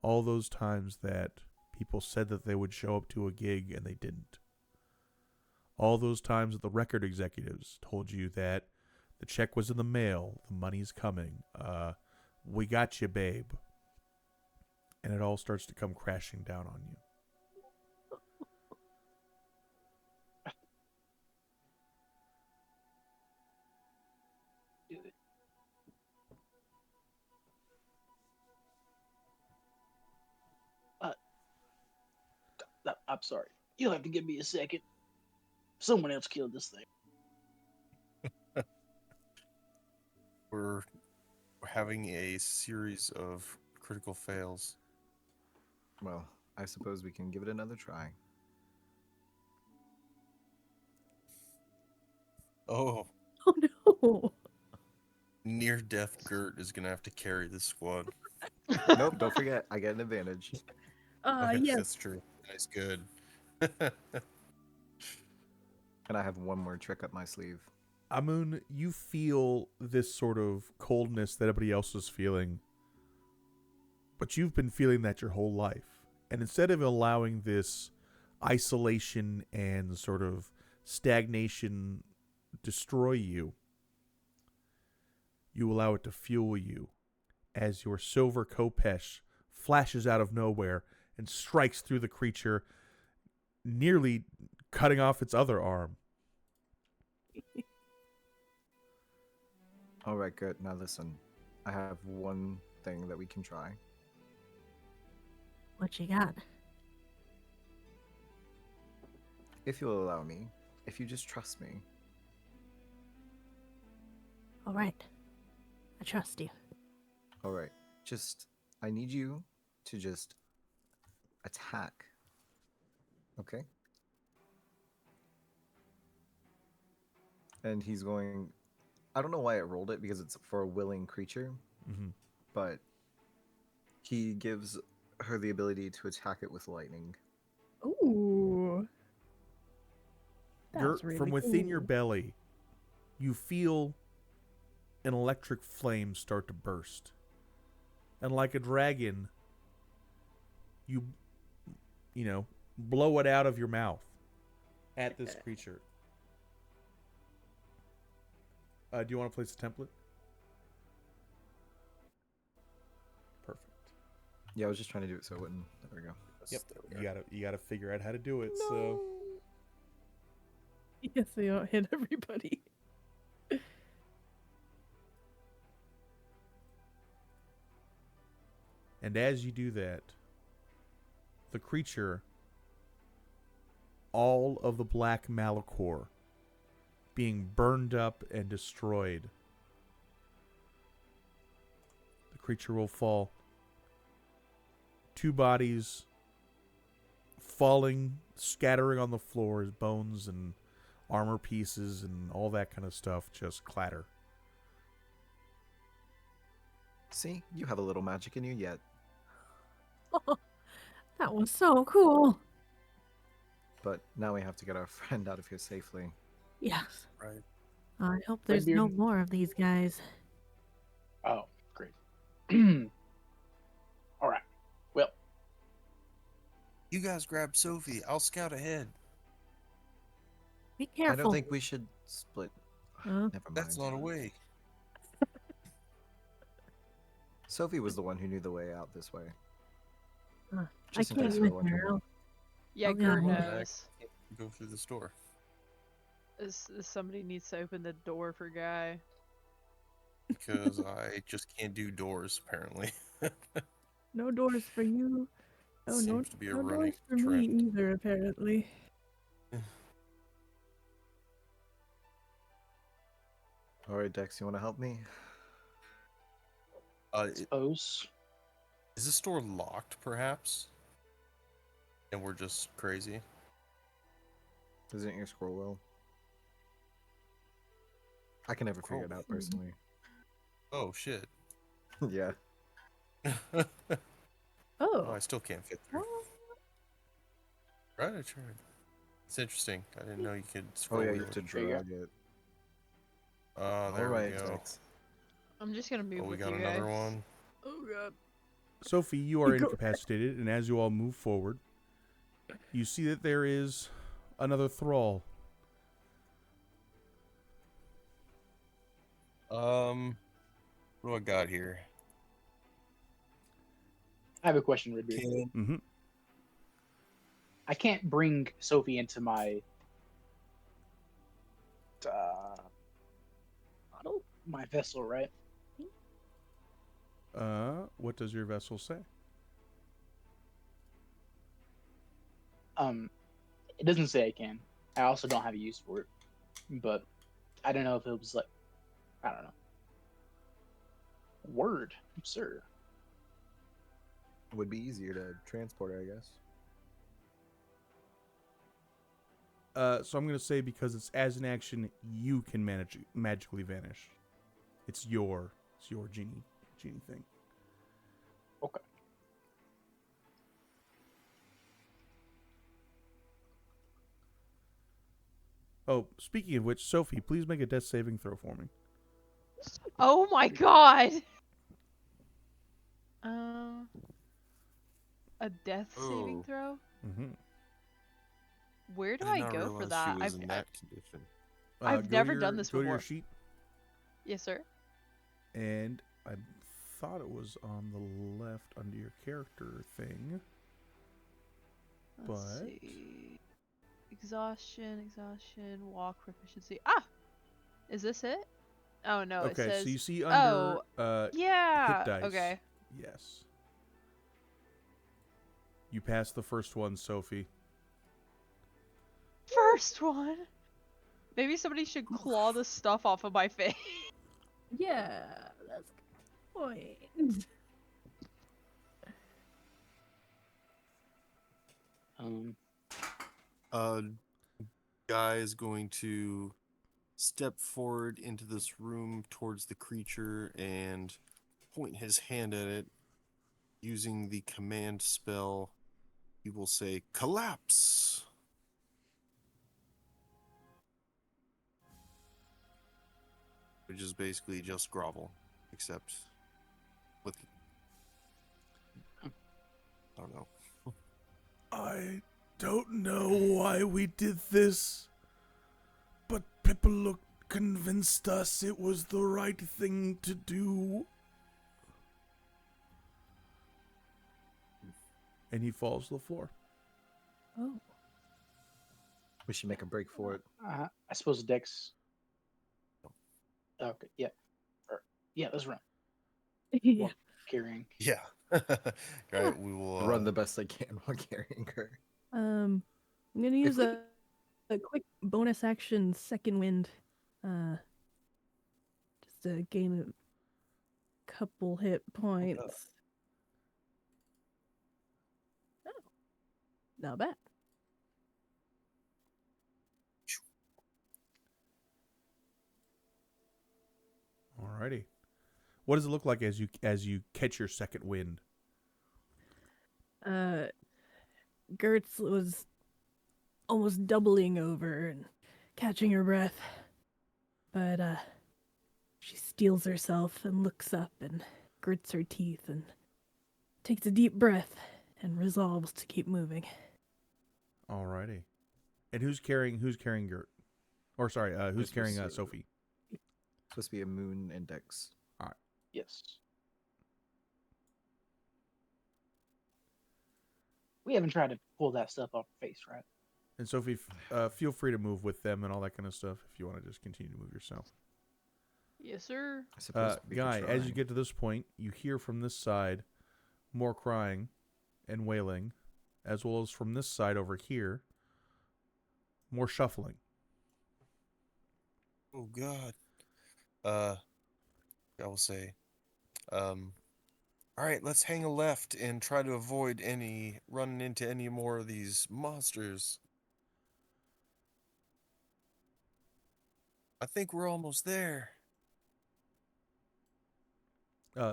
All those times that people said that they would show up to a gig and they didn't. All those times that the record executives told you that the check was in the mail, the money's coming, we got you, babe. And it all starts to come crashing down on you. I'm sorry. You'll have to give me a second. Someone else killed this thing. We're having a series of critical fails. Well, I suppose we can give it another try. Oh, Oh no! near-death Gert is gonna have to carry this squad. Nope, don't forget, I get an advantage. Okay, Yes. that's true. Nice, good. And I have one more trick up my sleeve. Amun, you feel this sort of coldness that everybody else is feeling, but you've been feeling that your whole life. And instead of allowing this isolation and sort of stagnation destroy you, you allow it to fuel you as your silver Kopesh flashes out of nowhere and strikes through the creature, nearly cutting off its other arm. All right, good. Now listen, I have one thing that we can try. What you got? If you'll allow me, if you just trust me. All right. I trust you. All right, I need you to just attack. Okay? And he's going. I don't know why it rolled it because it's for a willing creature, Mm-hmm. but he gives her the ability to attack it with lightning. Ooh. That's really From within your cool. belly, you feel an electric flame start to burst. And like a dragon, you blow it out of your mouth at this creature. Do you want to place a template? Perfect. Yeah, I was just trying to do it so it wouldn't. There we go. Yep. There we go. You gotta figure out how to do it. So Yes, they all hit everybody. and as you do that, the creature, all of the black malachor being burned up and destroyed. The creature will fall. 2 bodies falling, scattering on the floor as bones and armor pieces and all that kind of stuff just clatter. See, you have a little magic in you yet. That was so cool. But now we have to get our friend out of here safely. Yes. Right. I hope there's no Redbeard. more of these guys. Oh, great. All right. Well, You guys grab Sophie. I'll scout ahead. Be careful. I don't think we should split. Huh? Never mind. That's not a way. Sophie was the one who knew the way out this way. I Just in can't case you were with wondering. her. Yeah, Oh, Gert God. knows. Go through the store. Somebody needs to open the door for Guy. Because I just can't do doors, apparently. No doors for you. Oh, no, Seems to be a no running doors for trend. me either, apparently. All right, Dex, you want to help me? suppose. Is the store locked, perhaps? And we're just crazy? Isn't your scroll wheel? I can never figure it out personally. Oh, shit. Yeah. Oh, Oh. I still can't fit through. Right, I tried. It's interesting. I didn't know you could Oh scroll yeah, wheel you have to it. There you go. drag it. Oh, there All right, we go. Dex. I'm just gonna move Oh, we with got you another guys. one. Oh, God. Sophie, you are Go- incapacitated, and as you all move forward, you see that there is another thrall. What do I got here? I have a question, Redbeard. Can Mm-hmm. I can't bring Sophie into my Bottle? my vessel, right? What does your vessel say? It doesn't say I can. I also don't have a use for it, but I don't know if it was like, I don't know. Word, sir. Would be easier to transport her, I guess. So I'm going to say because it's as an action, you can magically vanish. It's your genie thing. Okay. Oh, speaking of which, Sophie, please make a death saving throw for me. Oh my god! A death saving Oh. throw? Mm-hmm. Where do I I did not go realize for that? she was in that condition. I've never done this Go to your before. sheet, Yes, sir. and I thought it was on the left under your character thing. Let's But- see. Exhaustion, walk proficiency. Ah! Is this it? Oh no, it Okay, says. so you see under Yeah. hit dice. Okay. Yes. You passed the first one, Sophie. First one. Maybe somebody should claw the stuff off of my face. Yeah, that's a good point. Guy is going to step forward into this room towards the creature and point his hand at it. Using the command spell, he will say, "Collapse!" Which is basically just grovel, except with... I don't know. I don't know why we did this, but Pippa convinced us it was the right thing to do. And he falls to the floor. Oh. We should make a break for it. I suppose Dex. Okay, yeah. Yeah, let's run. Yeah. While carrying. Yeah. Right, we will Run the best I can while carrying her. I'm gonna use a quick bonus action second wind. Just to gain a couple hit points. Oh. Not bad. Alrighty. What does it look like as you catch your second wind? Gertz was almost doubling over and catching her breath. But she steels herself and looks up and grits her teeth and takes a deep breath and resolves to keep moving. Alrighty. And who's carrying Gert? Or sorry, who's This carrying was, Sophie? Supposed to be a moon index. Yes. We haven't tried to pull that stuff off her face, right? And Sophie, feel free to move with them and all that kind of stuff if you want to just continue to move yourself. Yes, sir. I suppose we could Guy, as you try. get to this point, you hear from this side more crying and wailing, as well as from this side over here, more shuffling. Oh God. I will say, all right, let's hang a left and try to avoid running into any more of these monsters. I think we're almost there.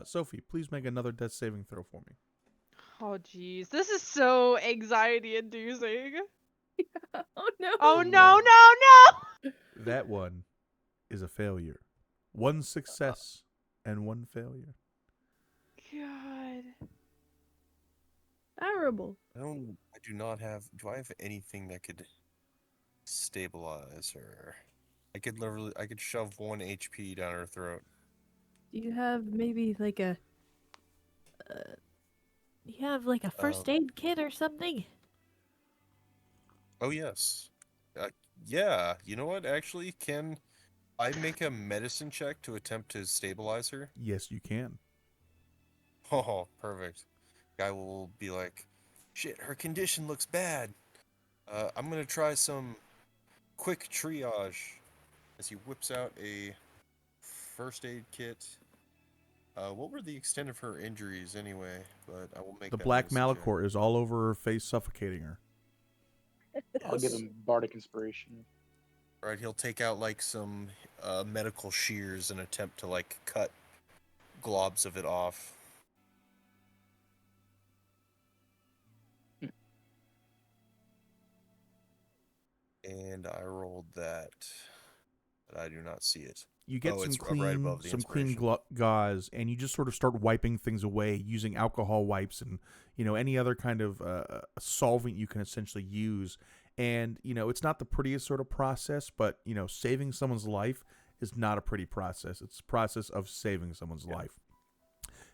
Sophie, please make another death saving throw for me. Oh, jeez. This is so anxiety-inducing. Oh no! Oh, no, no, no! That one is a failure. One success and one failure. God. Terrible. I do not have. Do I have anything that could stabilize her? I could shove 1 HP down her throat. Do you have maybe like a first aid kit or something? Oh yes. Yeah. You know what? Actually, can I make a medicine check to attempt to stabilize her? Yes, you can. Oh, perfect. Guy will be like, shit, her condition looks bad. I'm gonna try some quick triage. As he whips out a first aid kit. What were the extent of her injuries anyway? But I will make The that black medicine check. malachor is all over her face, suffocating her. I'll give him bardic inspiration. Right, he'll take out like some medical shears and attempt to like cut globs of it off. And I rolled that, but I do not see it. You get it's some right above the clean inspiration. gauze, and you just sort of start wiping things away using alcohol wipes and any other kind of solvent you can essentially use. And it's not the prettiest sort of process, but saving someone's life is not a pretty process. It's a process of saving someone's life.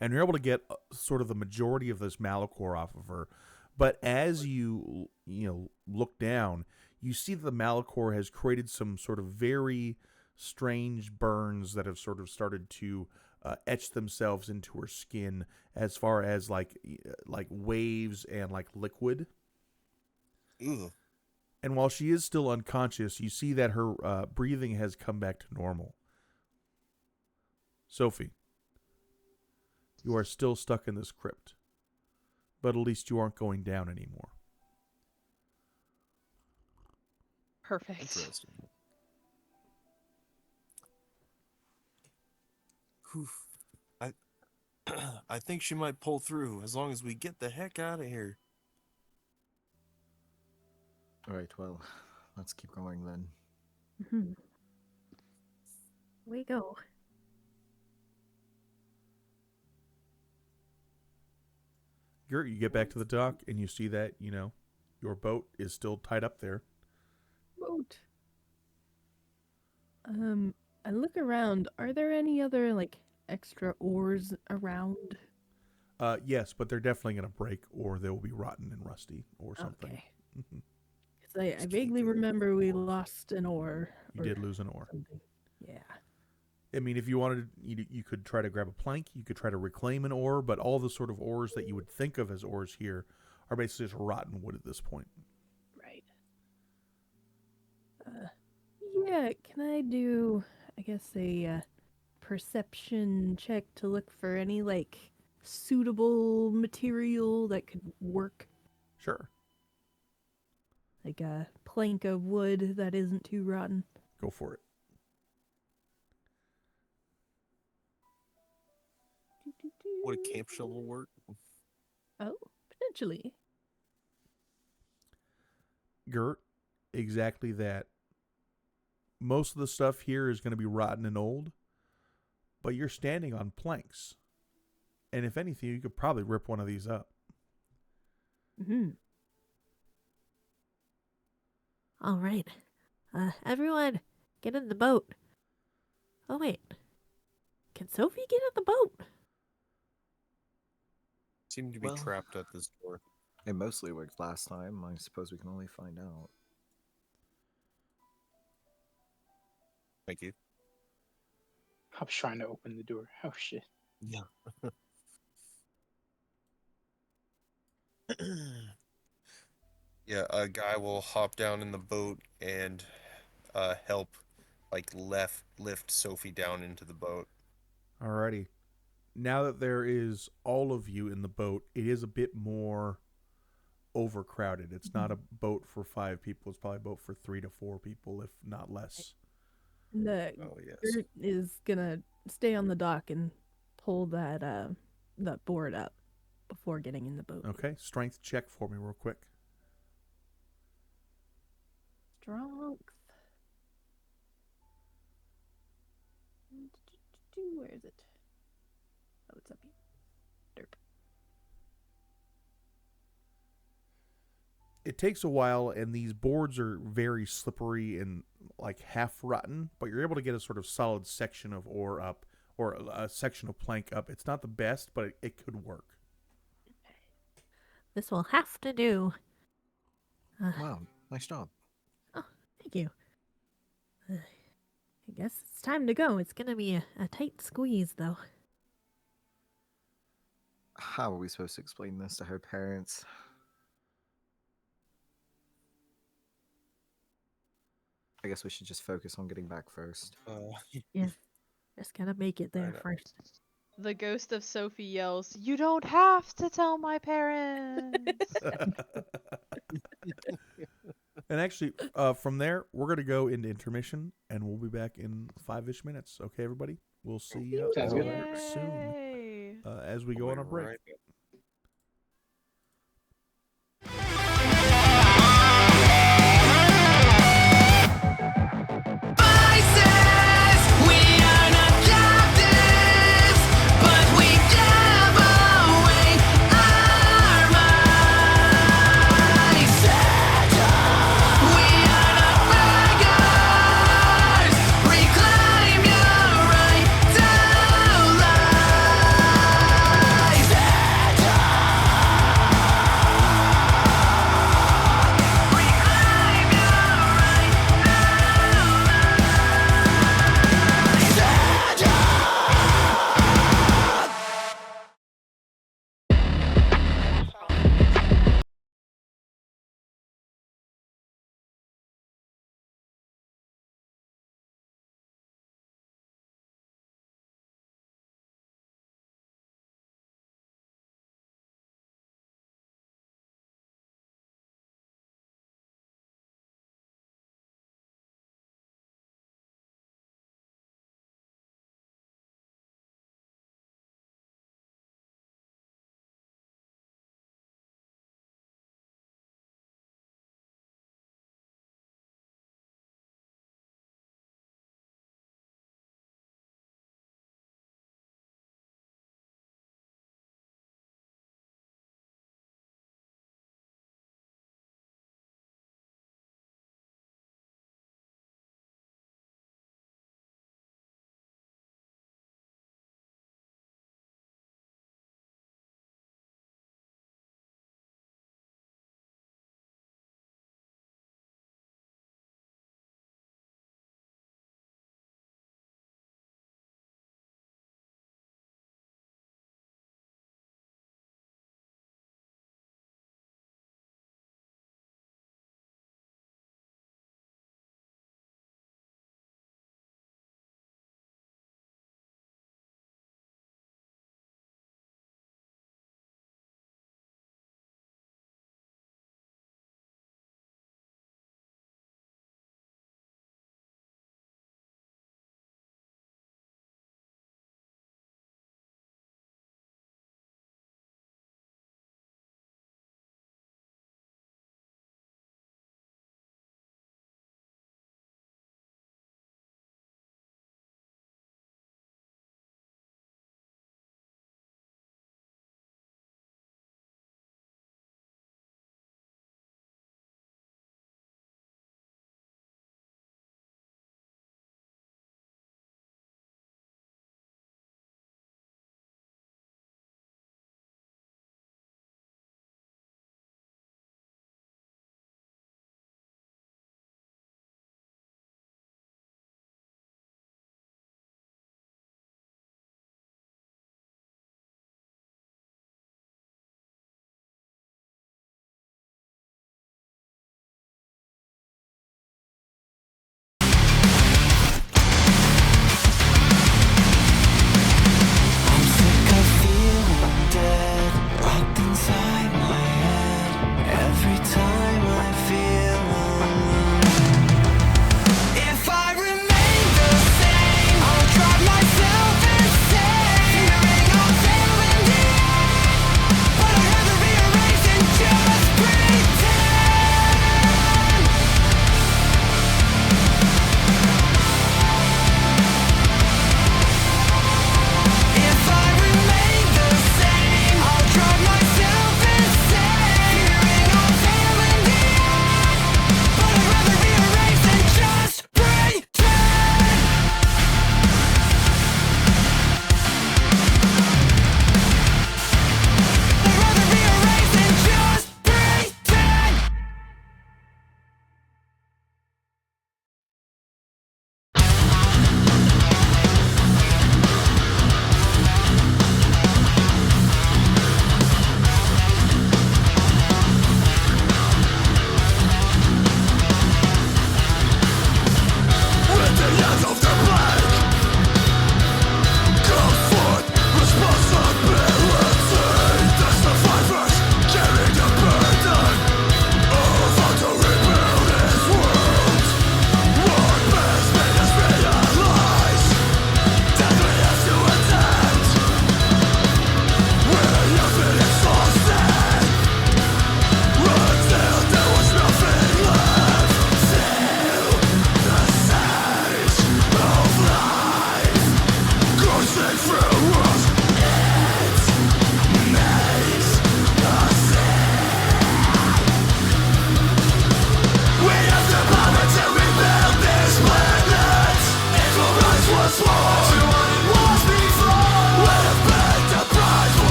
And you're able to get sort of the majority of this malachor off of her. But as you look down, you see that the malachor has created some sort of very strange burns that have sort of started to etch themselves into her skin, as far as like waves and like liquid. Ew. And while she is still unconscious, you see that her breathing has come back to normal. Sophie, you are still stuck in this crypt, but at least you aren't going down anymore. Perfect. Interesting. Whew. I think she might pull through as long as we get the heck out of here. All right, well, let's keep going then. Mm-hmm. We go. Gert, you get back to the dock and you see that, Your boat is still tied up there. Boat. I look around. Are there any other like extra oars around? Yes, but they're definitely going to break, or they will be rotten and rusty, or something. Okay. Mhm. 'Cause I vaguely remember we lost an oar. You or did lose an oar. something. Yeah. I mean, if you wanted, you could try to grab a plank. You could try to reclaim an oar, but all the sort of oars that you would think of as oars here are basically just rotten wood at this point. Right. Yeah. Can I do? I guess a perception check to look for any like suitable material that could work, Sure, like a plank of wood that isn't too rotten. go for it. Would a camp shovel work? Oh, potentially. Gert, exactly that. Most of the stuff here is going to be rotten and old, but you're standing on planks. And if anything, you could probably rip one of these up. Hmm. All right. Everyone, get in the boat. Oh, wait. Can Sophie get in the boat? Seem to be Well- trapped at this door. It mostly worked last time. I suppose we can only find out. Thank you. I was trying to open the door. Oh shit. Yeah. Yeah, a guy will hop down in the boat and help, like, lift Sophie down into the boat. Alrighty. Now that there is all of you in the boat, it is a bit more overcrowded. It's not a boat for 5 people. It's probably a boat for 3 to 4 people, if not less. The Oh, yes. Gert is gonna stay on the dock and pull that board up before getting in the boat. Okay, strength check for me real quick. Strength. Where is it? Oh, it's up here. Derp. It takes a while, and these boards are very slippery and like half rotten, but you're able to get a sort of solid section of oar up, or a section of plank up. It's not the best, but it could work. This will have to do. Wow, nice job. Thank you. I guess it's time to go. It's gonna be a tight squeeze, though. How are we supposed to explain this to her parents? I guess we should just focus on getting back first. Just gotta make it there know. first. The ghost of Sophie yells, "You don't have to tell my parents." And actually, from there, we're going to go into intermission, and we'll be back in 5-ish minutes. Okay, everybody? We'll see you Sounds good. soon Yay. as we go on our break. Right. Reclaim your right to life.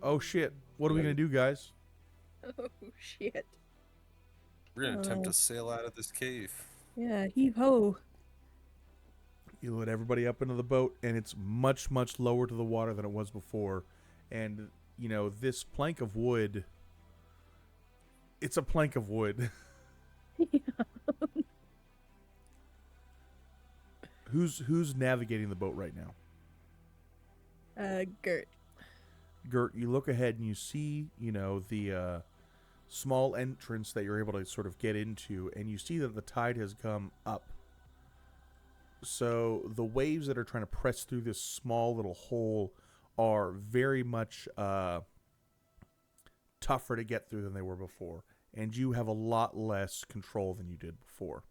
Oh shit! What are we gonna do, guys? Oh shit. We're gonna attempt Oh. to sail out of this cave. Yeah, heave ho. You load everybody up into the boat, and it's much, much lower to the water than it was before. And, this plank of wood, it's a plank of wood. Who's navigating the boat right now? Gert. Gert, you look ahead and you see, the small entrance that you're able to sort of get into, and you see that the tide has come up. So the waves that are trying to press through this small little hole are very much tougher to get through than they were before, and you have a lot less control than you did before.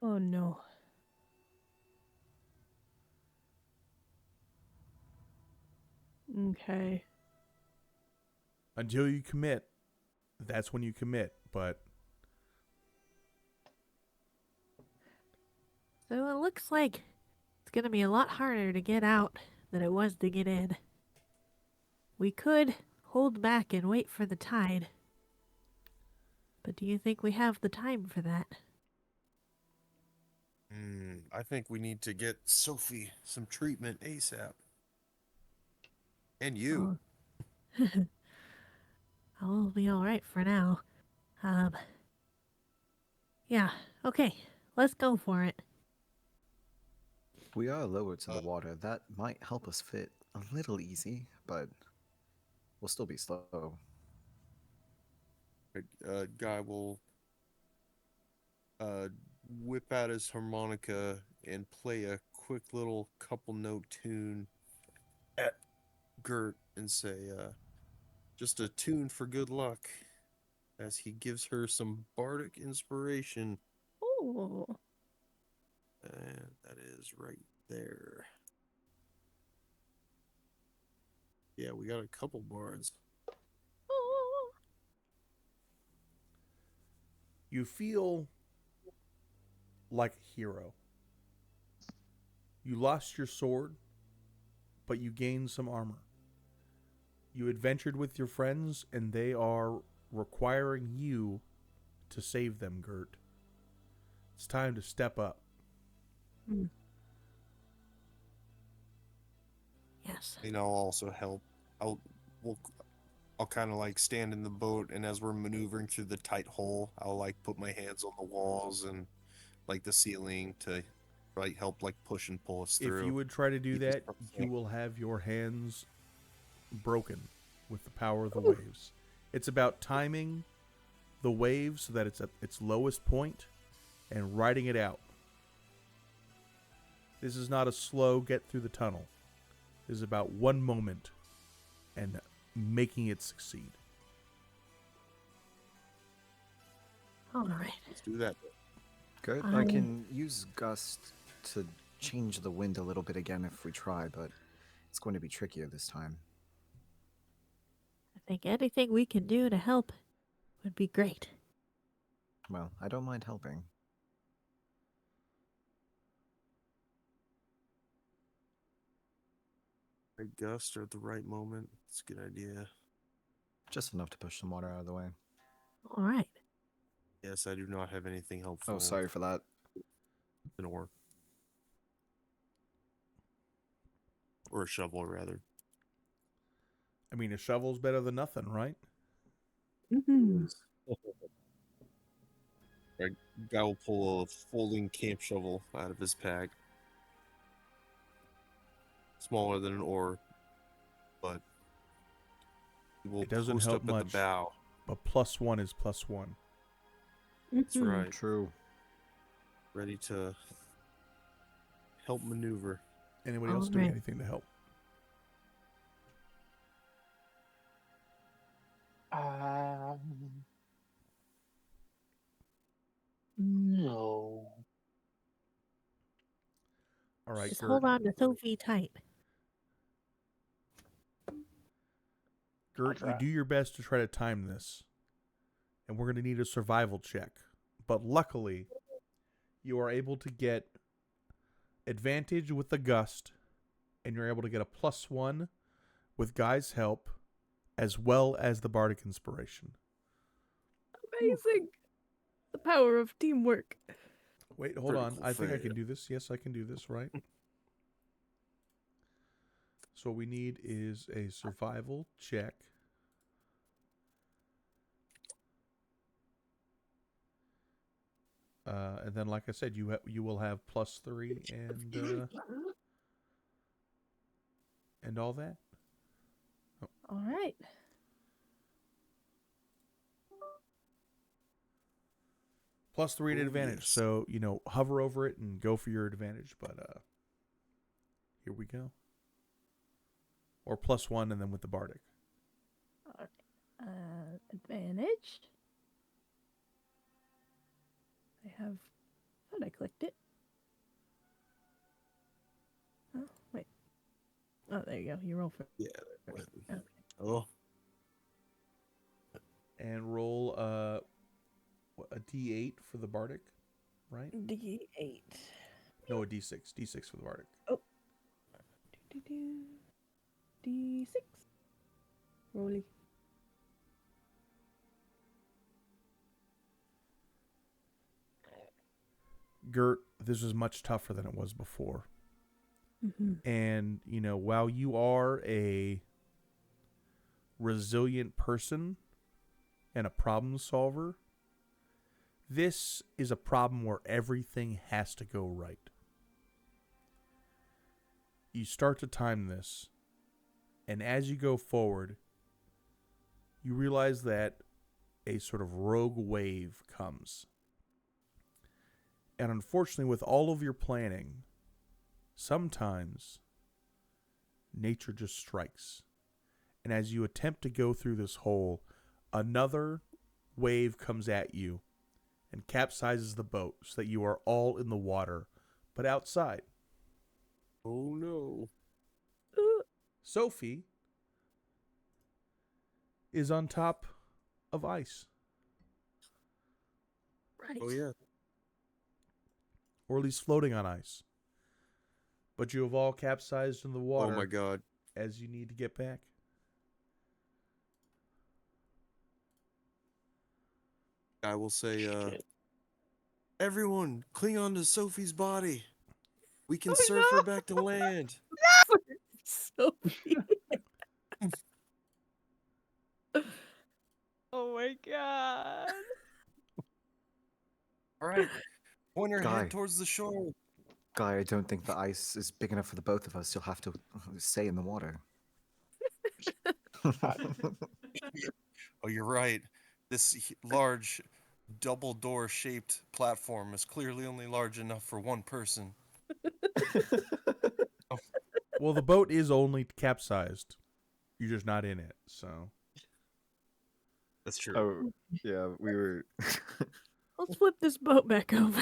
Oh no. Okay. Until you commit, that's when you commit, but So it looks like it's going to be a lot harder to get out than it was to get in. We could hold back and wait for the tide. But do you think we have the time for that? I think we need to get Sophie some treatment ASAP. And you. Oh. I'll be alright for now. Yeah, okay. Let's go for it. We are lower to the water. That might help us fit a little easy, but we'll still be slow. Guy will whip out his harmonica and play a quick little couple note tune at Gert and say, just a tune for good luck, as he gives her some bardic inspiration. Oh. And that is right there. Yeah, we got a couple bards. Oh. you feel like a hero. You lost your sword, but you gained some armor. You adventured with your friends, and they are requiring you to save them, Gert. It's time to step up. Yes. And I'll also help. I'll kind of like stand in the boat, and as we're maneuvering through the tight hole, I'll like put my hands on the walls and like the ceiling to like help like push and pull us through. If you would try to do Keep us that, from you sinking. will have your hands broken with the power of the waves. It's about timing the wave so that it's at its lowest point and riding it out. This is not a slow get through the tunnel. This is about one moment and making it succeed. All right. Let's do that. Good. I can use gust to change the wind a little bit again if we try, but it's going to be trickier this time. I think anything we can do to help would be great. Well, I don't mind helping. Right gust or at the right moment. It's a good idea. Just enough to push some water out of the way. All right. Yes, I do not have anything helpful. Oh, sorry for that. An oar. Or a shovel, rather. I mean, a shovel's better than nothing, right? Mm-hmm. Right, guy will pull a folding camp shovel out of his pack. Smaller than an oar, but he will It doesn't post help up at much. the bow. But +1 is +1. That's right. True. Ready to help maneuver. Anybody else doing Alright. anything to help? No. All right, Just Gert. hold on to Sophie tight. Gert, you try. do your best to try to time this. And we're going to need a survival check. But luckily, you are able to get advantage with the gust, and you're able to get a +1 with Guy's help as well as the bardic inspiration. Amazing. The power of teamwork. Wait, hold on. Critical I think I fail. can do this. Yes, I can do this, right? So what we need is a survival check. And then, like I said, you will have +3 and all that. All right. +3 at Oh, advantage. yes. So, hover over it and go for your advantage. But here we go. Or +1 and then with the bardic. All right. Advantage. Thought I clicked it. Oh, wait. Oh, there you go. You roll for Yeah. Okay. Oh, And roll a D8 for the bardic, right? D8. No, a D6. D6 for the bardic. D6. Rolling. Gert, this is much tougher than it was before. Mm-hmm. And, while you are a resilient person and a problem solver, this is a problem where everything has to go right. You start to time this, and as you go forward, you realize that a sort of rogue wave comes. And unfortunately, with all of your planning, sometimes nature just strikes. And as you attempt to go through this hole, another wave comes at you and capsizes the boat so that you are all in the water, but outside. oh no. Sophie is on top of ice. Right. Oh yeah. Or at least floating on ice. But you have all capsized in the water Oh my god. as you need to get back. I will say, Shit. everyone, cling on to Sophie's body. We can Oh, surf no. her back to land. Sophie. Oh my god. All right. Point her Guy. head towards the shore. Guy, I don't think the ice is big enough for the both of us. You'll have to stay in the water. Oh, you're right. This large double door shaped platform is clearly only large enough for one person. Well, the boat is only capsized. You're just not in it, so. That's true. Oh, yeah, we were. Let's flip this boat back over.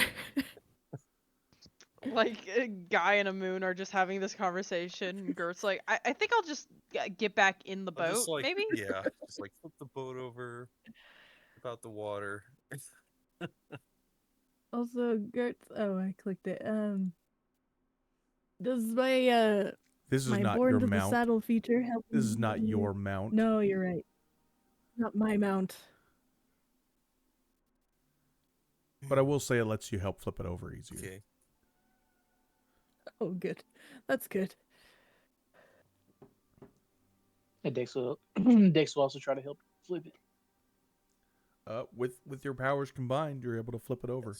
Like a guy and a moon are just having this conversation, and Gert's like, I think I'll just get back in the I'll boat, just maybe? yeah, just like flip the boat over, about the water. Also, Gertz. Oh, I clicked it. Does my This is my not born your to the mount. saddle feature help? This is not me? your mount. No, you're right. Not my mount. But I will say it lets you help flip it over easier. Okay. Oh, good. That's good. And Dex will Dex will also try to help flip it. With your powers combined, you're able to flip it over.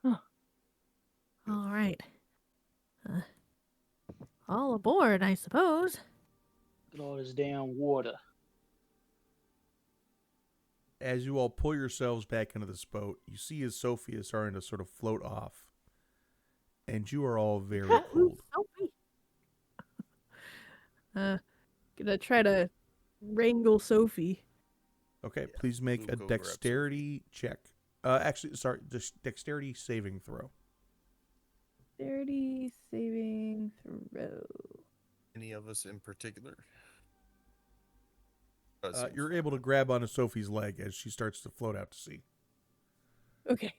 All right. All aboard, I suppose. Look at all this damn water. As you all pull yourselves back into this boat, you see as Sophie is starting to sort of float off. And you are all very cold. Sophie. Gonna try to wrangle Sophie. Okay, please make Luke a over up dexterity check. Actually, sorry, just dexterity saving throw. Dexterity saving throw. Any of us in particular? You're able to grab onto Sophie's leg as she starts to float out to sea. Okay.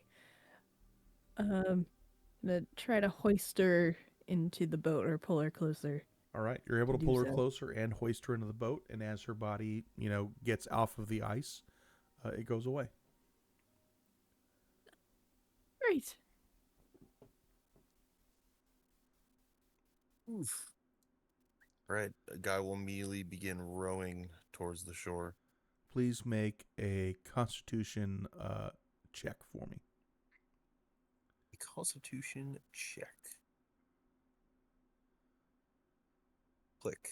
Gonna try to hoist her into the boat or pull her closer. All right, you're able to do pull her so. closer and hoist her into the boat, and as her body, gets off of the ice, it goes away. Great. Oof. Right, a guy will immediately begin rowing towards the shore. Please make a Constitution check for me. A Constitution check. Click.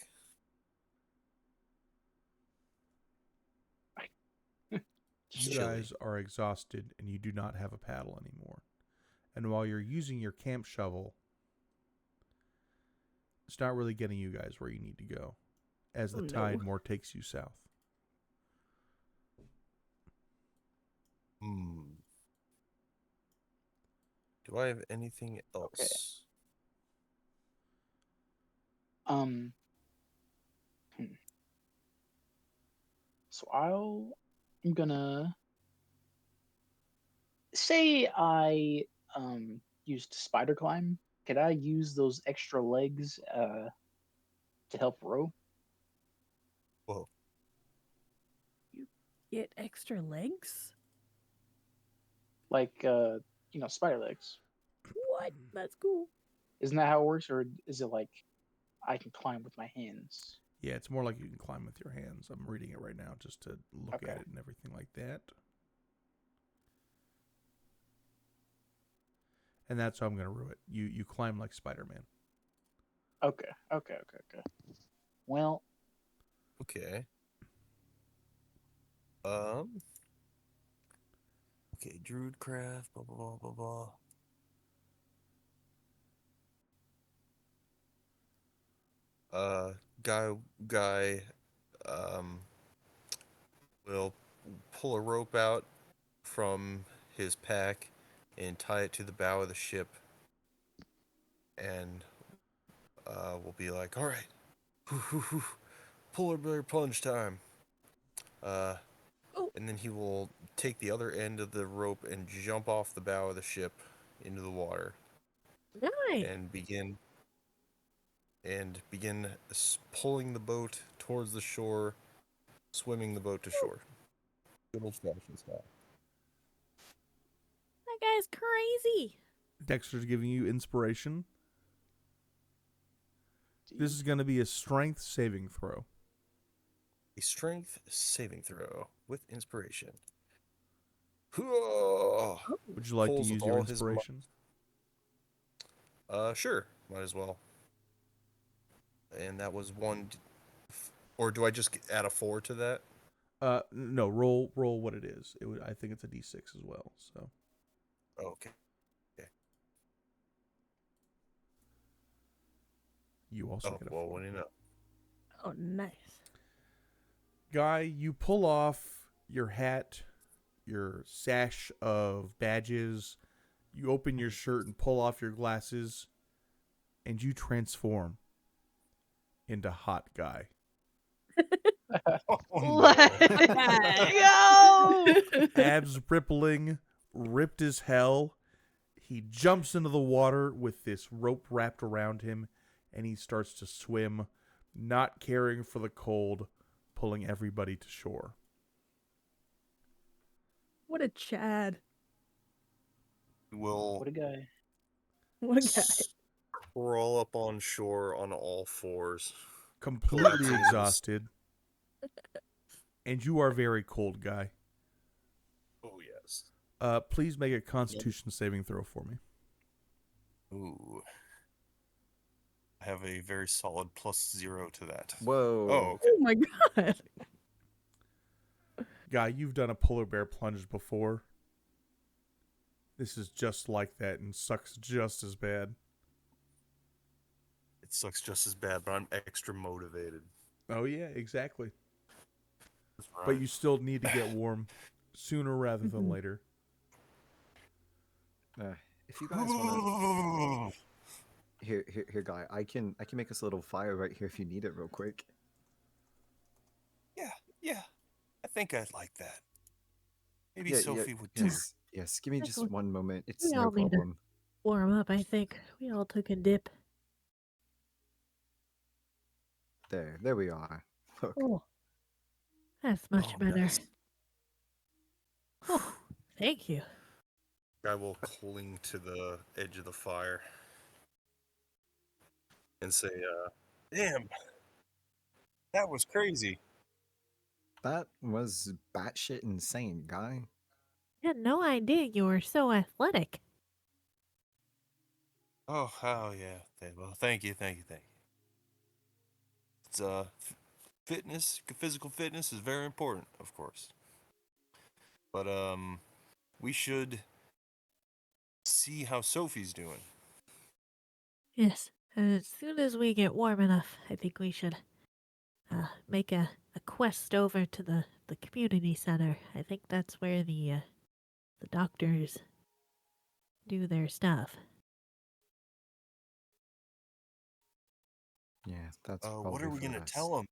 You Chilly. guys are exhausted, and you do not have a paddle anymore. And while you're using your camp shovel, it's not really getting you guys where you need to go, as the Oh, no. tide more takes you south. Do I have anything else? Hmm. So I'm gonna say I used spider climb. Could I use those extra legs to help row? Whoa. Get extra legs? Like spider legs. What? That's cool. Isn't that how it works, or is it like I can climb with my hands? Yeah, it's more like you can climb with your hands. I'm reading it right now just to look Okay. at it and everything like that. And that's how I'm going to rue it. You climb like Spider-Man. Okay. Well, Okay. Okay, Druidcraft, blah, blah, blah, blah, blah. Guy, um, will pull a rope out from his pack and tie it to the bow of the ship. And, we'll be like, all right, polar bear plunge time. And then he will take the other end of the rope and jump off the bow of the ship into the water Nice. and begin pulling the boat towards the shore, swimming the boat to shore. Good old-fashioned style. That guy's crazy. Dexter's giving you inspiration. This is going to be a strength saving throw. A strength saving throw with inspiration. Would you like to use your inspiration? Sure. Might as well. And that was one. Or do I just add a 4 to that? No. Roll what it is. I think it's a D6 as well. So. Okay. You also get a 4. What do you know? Oh, nice. Guy, you pull off your hat, your sash of badges. You open your shirt and pull off your glasses, and you transform into Hot Guy. Go! Abs rippling, ripped as hell. He jumps into the water with this rope wrapped around him, and he starts to swim, not caring for the cold, pulling everybody to shore. What a Chad. Will what a guy. What a guy. crawl up on shore on all fours. Completely exhausted. And you are very cold, Guy. Oh, yes. Please make a Constitution saving throw for me. Ooh. I have a very solid +0 to that. Whoa. Oh, okay. Oh my god. Guy, you've done a polar bear plunge before. This is just like that and sucks just as bad. It sucks just as bad, but I'm extra motivated. Oh, yeah, exactly. That's right. But you still need to get warm sooner rather than later. If you guys want to... Here, Guy. I can make us a little fire right here if you need it real quick. Yeah. I think I'd like that. Maybe Yeah, Sophie would too. Yes. Give me That's just what- one moment. It's we no all need to- problem. Warm up, I think. We all took a dip. There we are. Look, Oh, that's much Oh, better. nice. Oh, thank you. I will cling to the edge of the fire and say, damn, that was crazy. that was batshit insane, guy. I had no idea you were so athletic. Oh, yeah. Well, thank you. It's, fitness, physical fitness is very important, of course. But, we should see how Sophie's doing. Yes, as soon as we get warm enough, I think we should make a quest over to the community center. I think that's where the doctors do their stuff. Yeah, that's What are probably we for the gonna best. tell him?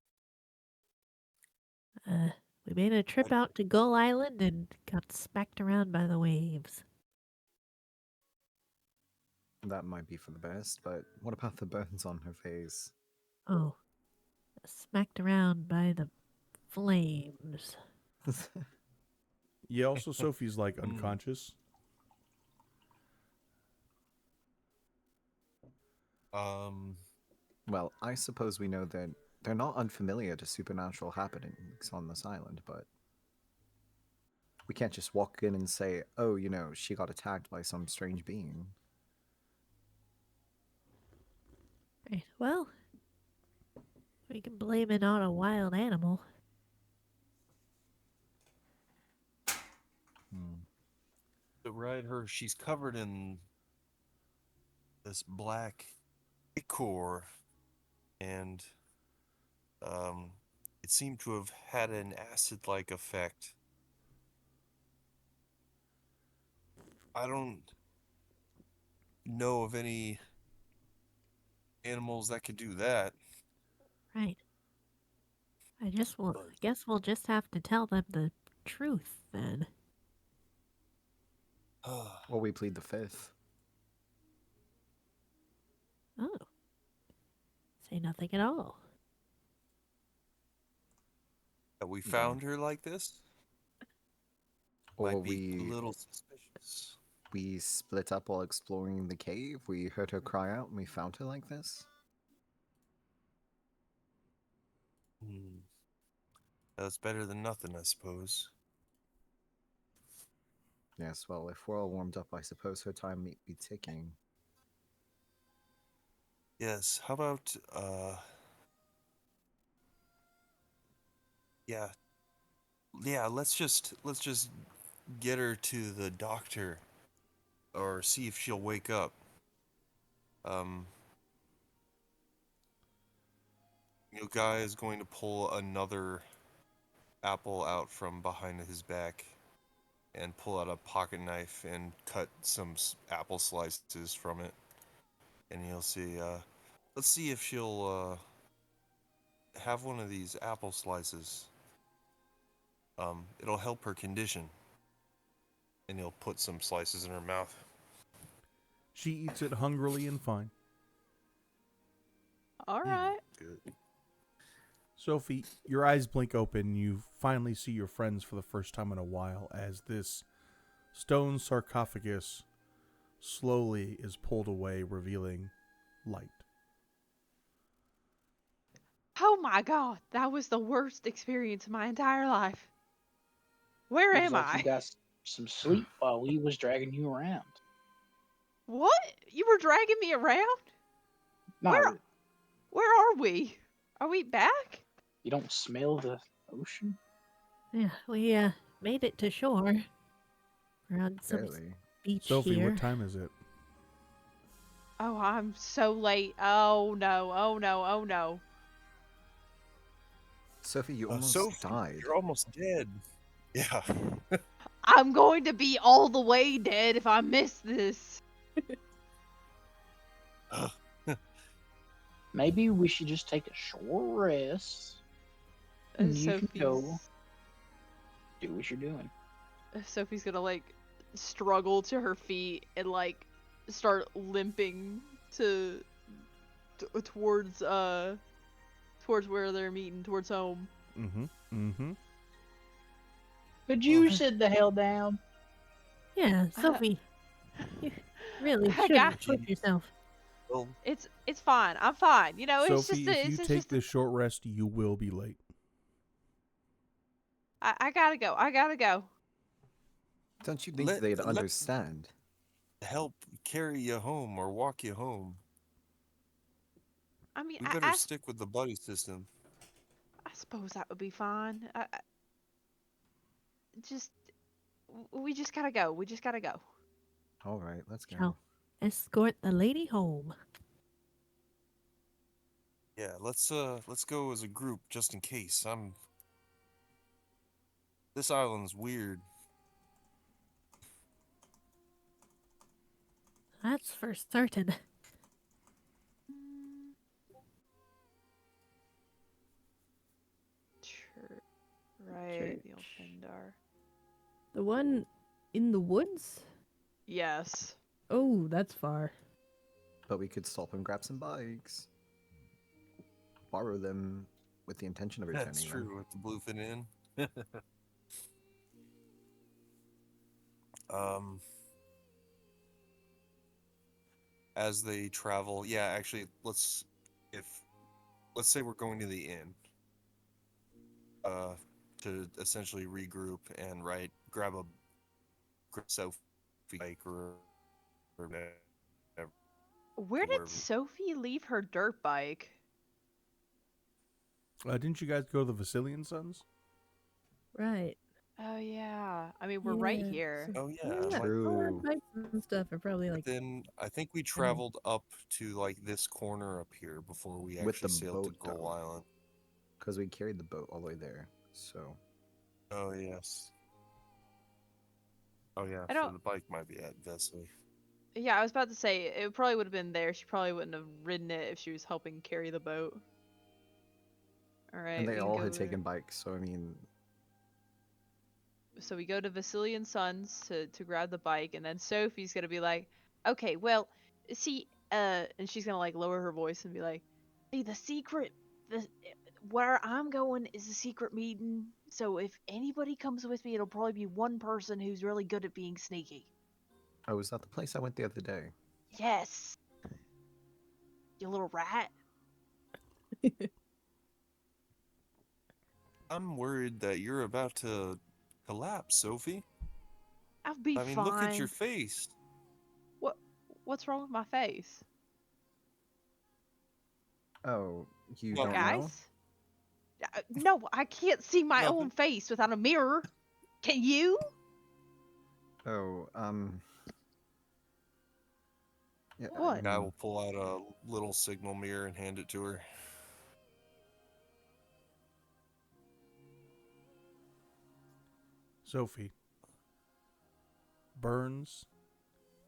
We made a trip out to Gull Island and got smacked around by the waves. That might be for the best, but what about the burns on her face? Oh, smacked around by the flames. Yeah, also Sophie's like Mm. unconscious. Well, I suppose we know that they're not unfamiliar to supernatural happenings on this island, but we can't just walk in and say, oh, she got attacked by some strange being. Right, well, we can blame it on a wild animal. Right, she's covered in this black ichor, and it seemed to have had an acid-like effect. I don't know of any animals that could do that. Right. I But guess we'll just have to tell them the truth then. Well, we plead the fifth. Oh. Say nothing at all. that we Yeah. found her like this Or might be a we little suspicious. split up while exploring the cave. We heard her cry out and we found her like this. Hmm. That's better than nothing, I suppose. Yes, well, if we're all warmed up, I suppose her time may be ticking. Yes. How about yeah. Yeah, let's just get her to the doctor or see if she'll wake up. Um Guy is going to pull another apple out from behind his back and pull out a pocket knife and cut some apple slices from it. And you'll see let's see if she'll have one of these apple slices. It'll help her condition. And he'll put some slices in her mouth. She eats it hungrily and fine. All right. Good. Sophie, your eyes blink open. You finally see your friends for the first time in a while as this stone sarcophagus slowly is pulled away, revealing light. Oh my god, that was the worst experience of my entire life. Where Looks am like you I? got some sleep while we was dragging you around. What? You were dragging me around? Not really. Where are we? Are we back? You don't smell the ocean? Yeah, we made it to shore. We're on some Barely. beach Sophie, here. what time is it? Oh, I'm so late. Oh no, oh no, oh no. Sophie, you almost Sophie, died. you're almost dead. Yeah. I'm going to be all the way dead if I miss this. Maybe we should just take a short rest. And you can go do what you're doing. Sophie's gonna like struggle to her feet and like start limping towards towards where they're meeting, towards home. Mm-hmm. Mm-hmm. Could you sit the hell down? Yeah, Sophie, you really I got shouldn't push yourself. Well, it's fine. I'm fine. You know, it's Sophie, just if you it's take just this short rest, you will be late. I gotta go. I gotta go. Don't you think let they'd let understand? help carry you home or walk you home. I mean, We better stick with the buddy system. I suppose that would be fine. Just we just gotta go. We just gotta go. All right, let's go. Shall escort the lady home. Yeah, let's go as a group just in case. This island's weird. That's for certain. Mm, Sure. Right, the old Church. Fendar. The one in the woods? Yes. Oh, that's far. But we could stop and grab some bikes. Borrow them with the intention of returning That's them. true with the Bluefin Inn. um, as they travel, yeah, actually, let's say we're going to the inn, to essentially regroup and grab a Sophie bike or whatever. Where did Sophie leave her dirt bike? Didn't you guys go to the Vasilian Sons? Right. Oh yeah. I mean, we're right Yeah, here. Oh Yeah, yeah, all our True. bikes and stuff are probably but like then I think we traveled up to like this corner up here before we With actually the sailed to boat, Gull though. Island. Because we carried the boat all the way there. So Oh yes. Oh yeah, I so don't. the bike might be at Vesley. Yeah, I was about to say it probably would have been there. She probably wouldn't have ridden it if she was helping carry the boat. All right, and they we can all go had there. taken bikes, so I mean, So we go to Vasilian Sons to grab the bike, and then Sophie's gonna be like, "Okay, well, see, and she's gonna like lower her voice and be like, see, the secret, the where I'm going is a secret meeting. So if anybody comes with me, it'll probably be one person who's really good at being sneaky. oh, was that the place I went the other day? Yes, you little rat." I'm worried that you're about to collapse, Sophie. I'll be I mean, look at your fine. face. What? What's wrong with my face, Oh, you Nothing. don't know? guys? No, I can't see my own Nothing. face without a mirror. Can you? Oh, yeah, I What? Guy mean, will pull out a little signal mirror and hand it to her. Sophie. Burns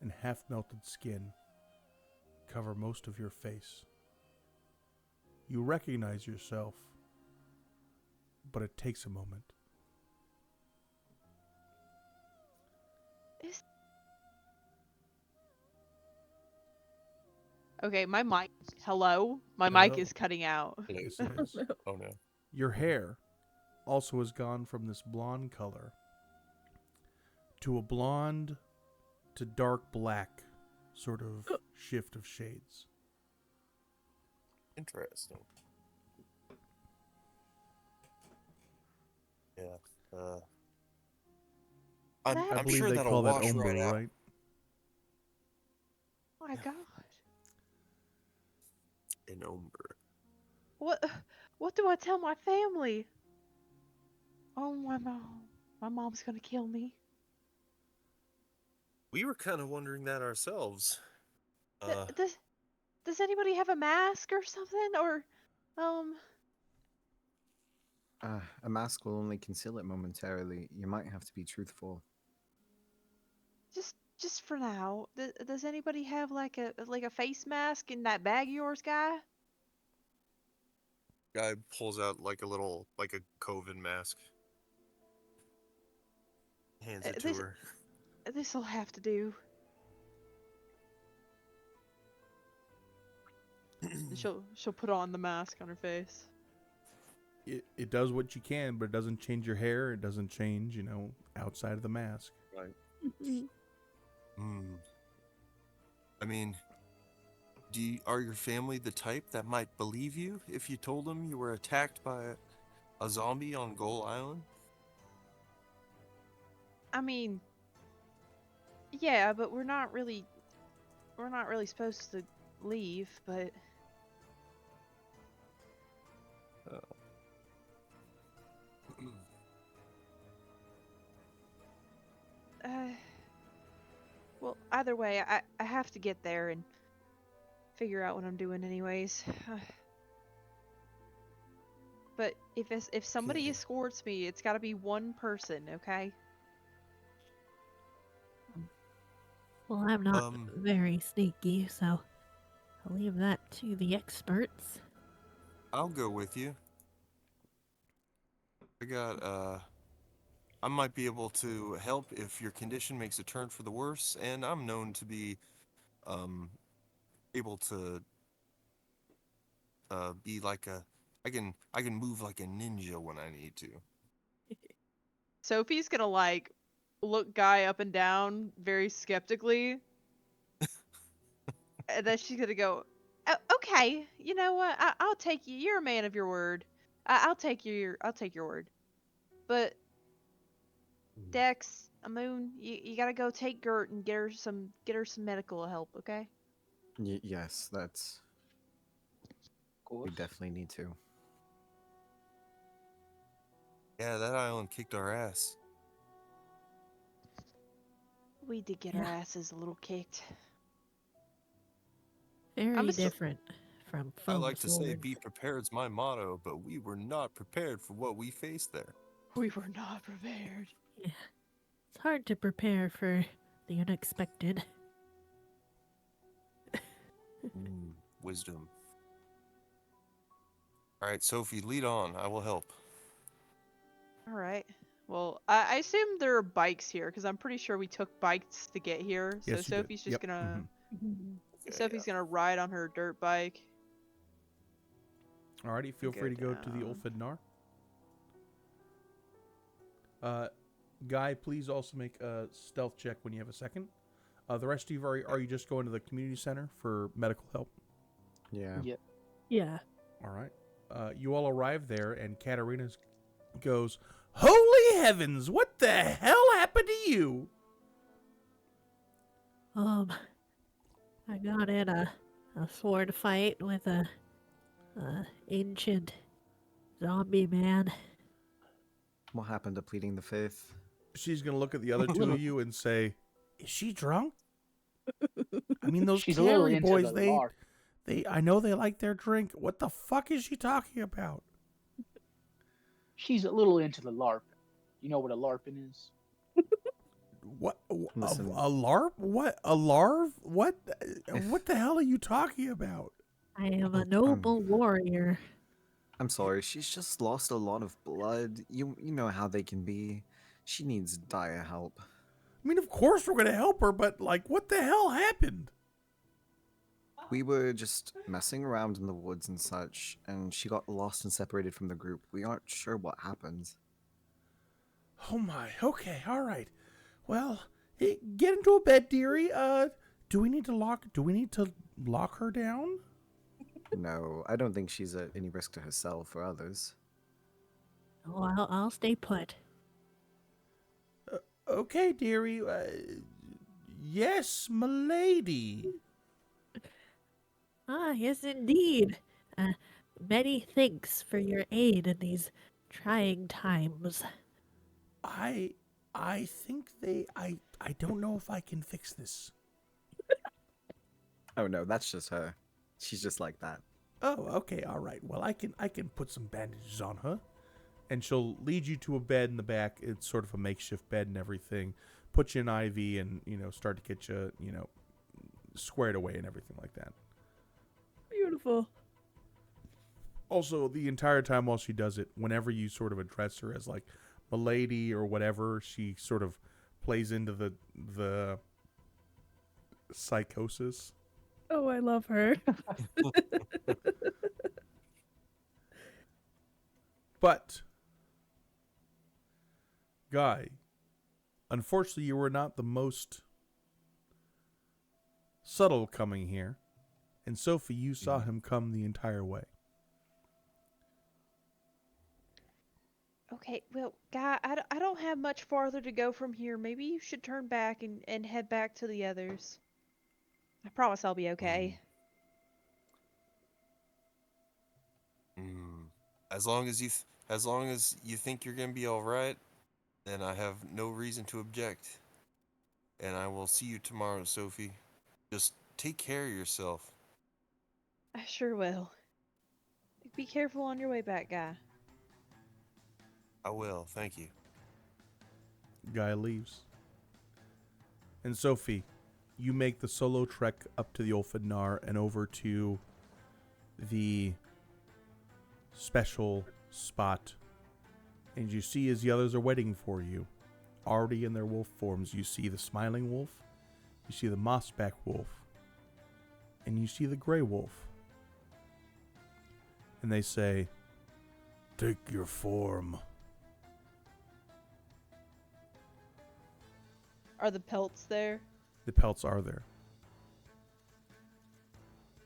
and half-melted skin cover most of your face. You recognize yourself, but it takes a moment. Okay, my mic. Hello? My mic Hello. is cutting out. Yes, it is. Oh no. Your hair also has gone from this blonde color to a blonde to dark black sort of shift of shades. Interesting. Yeah. I I'm believe sure they that'll call that wash ombre, right out. right? Oh my god. An ombre. What do I tell my family? Oh my mom. My mom's gonna kill me. We were kind of wondering that ourselves. Does anybody have a mask or something? Or um a mask will only conceal it momentarily. You might have to be truthful. just for now. Does anybody have like a face mask in that bag of yours, guy? Guy pulls out like a Coven mask. Hands it to This her. this'll have to do. And she'll put on the mask on her face. it does what you can, but it doesn't change your hair. It doesn't change, outside of the mask. Right. I mean, are your family the type that might believe you if you told them you were attacked by a zombie on Gull Island? I mean, yeah, but we're not really supposed to leave, but well, either way, I have to get there and figure out what I'm doing anyways. But if somebody Okay. escorts me, it's got to be one person, okay? Well, I'm not Um, very sneaky, so I'll leave that to the experts. I'll go with you. I might be able to help if your condition makes a turn for the worse, and I'm known to be, um, able to, be like I can move like a ninja when I need to. Sophie's gonna like look Guy up and down very skeptically, and then she's gonna go, Okay, you know what? I'll take you. You're a man of your word. I'll take I'll take your word. But Dex, Moon, you gotta go take Gert and get her some medical help, okay? Yes, that's. Of course. We definitely need to. Yeah, that island kicked our ass. We did get Yeah. our asses a little kicked. Very different from I Foam like to say Swords. be prepared's my motto, but we were not prepared for what we faced there. We were not prepared. Yeah. It's hard to prepare for the unexpected. Wisdom. All right, Sophie, lead on. I will help. All right. Well, I assume there are bikes here because I'm pretty sure we took bikes to get here. So Yes, you did. Sophie's just Yep. gonna Yeah, Sophie's gonna ride on her dirt bike. Alrighty, feel Go free to go to the down. Ulfidnar. Guy, please also make a stealth check when you have a second. The rest of you, are you just going to the community center for medical help? Yeah. Yep. Yeah. All right. You all arrive there, and Katarina goes, "Holy heavens! What the hell happened to you?" I got in a sword fight with a ancient zombie man. What happened to pleading the fifth? She's gonna look at the other two of you and say, "Is she drunk?" I mean, those She's a little Carey into boys, the LARP. I know they like their drink. What the fuck is she talking about? She's a little into the LARP. You know what a LARPing is? What? Listen. A LARP? What? A larv? What? What the hell are you talking about? I am a noble warrior. I'm sorry, she's just lost a lot of blood. You know how they can be. She needs dire help. I mean, of course we're gonna help her, but like, what the hell happened? We were just messing around in the woods and such, and she got lost and separated from the group. We aren't sure what happened. Oh my. Okay. All right. Well, get into a bed, dearie. Do we need to lock her down? No, I don't think she's at any risk to herself or others. Oh, I'll stay put. Okay, dearie. Yes, m'lady. Ah, yes, indeed. Many thanks for your aid in these trying times. I think I don't know if I can fix this. Oh no, that's just her. She's just like that. Oh, okay, all right. Well, I can put some bandages on her, and she'll lead you to a bed in the back. It's sort of a makeshift bed and everything. Put you in IV and start to get you squared away and everything like that. Beautiful. Also, the entire time while she does it, whenever you sort of address her as like "milady" or whatever, she sort of plays into the psychosis. Oh, I love her. But, Guy, unfortunately, you were not the most subtle coming here. And Sophie, you saw him come the entire way. Okay, well, Guy, I don't have much farther to go from here. Maybe you should turn back and head back to the others. I promise I'll be okay. As long as as long as you think you're gonna be all right, then I have no reason to object. And I will see you tomorrow, Sophie. Just take care of yourself. I sure will. Be careful on your way back, Guy. I will. Thank you. Guy leaves. And Sophie, you make the solo trek up to the Ulfidnar and over to the special spot. And you see as the others are waiting for you, already in their wolf forms, you see the smiling wolf, you see the mossback wolf, and you see the gray wolf. And they say, "Take your form." Are the pelts there? The pelts are there.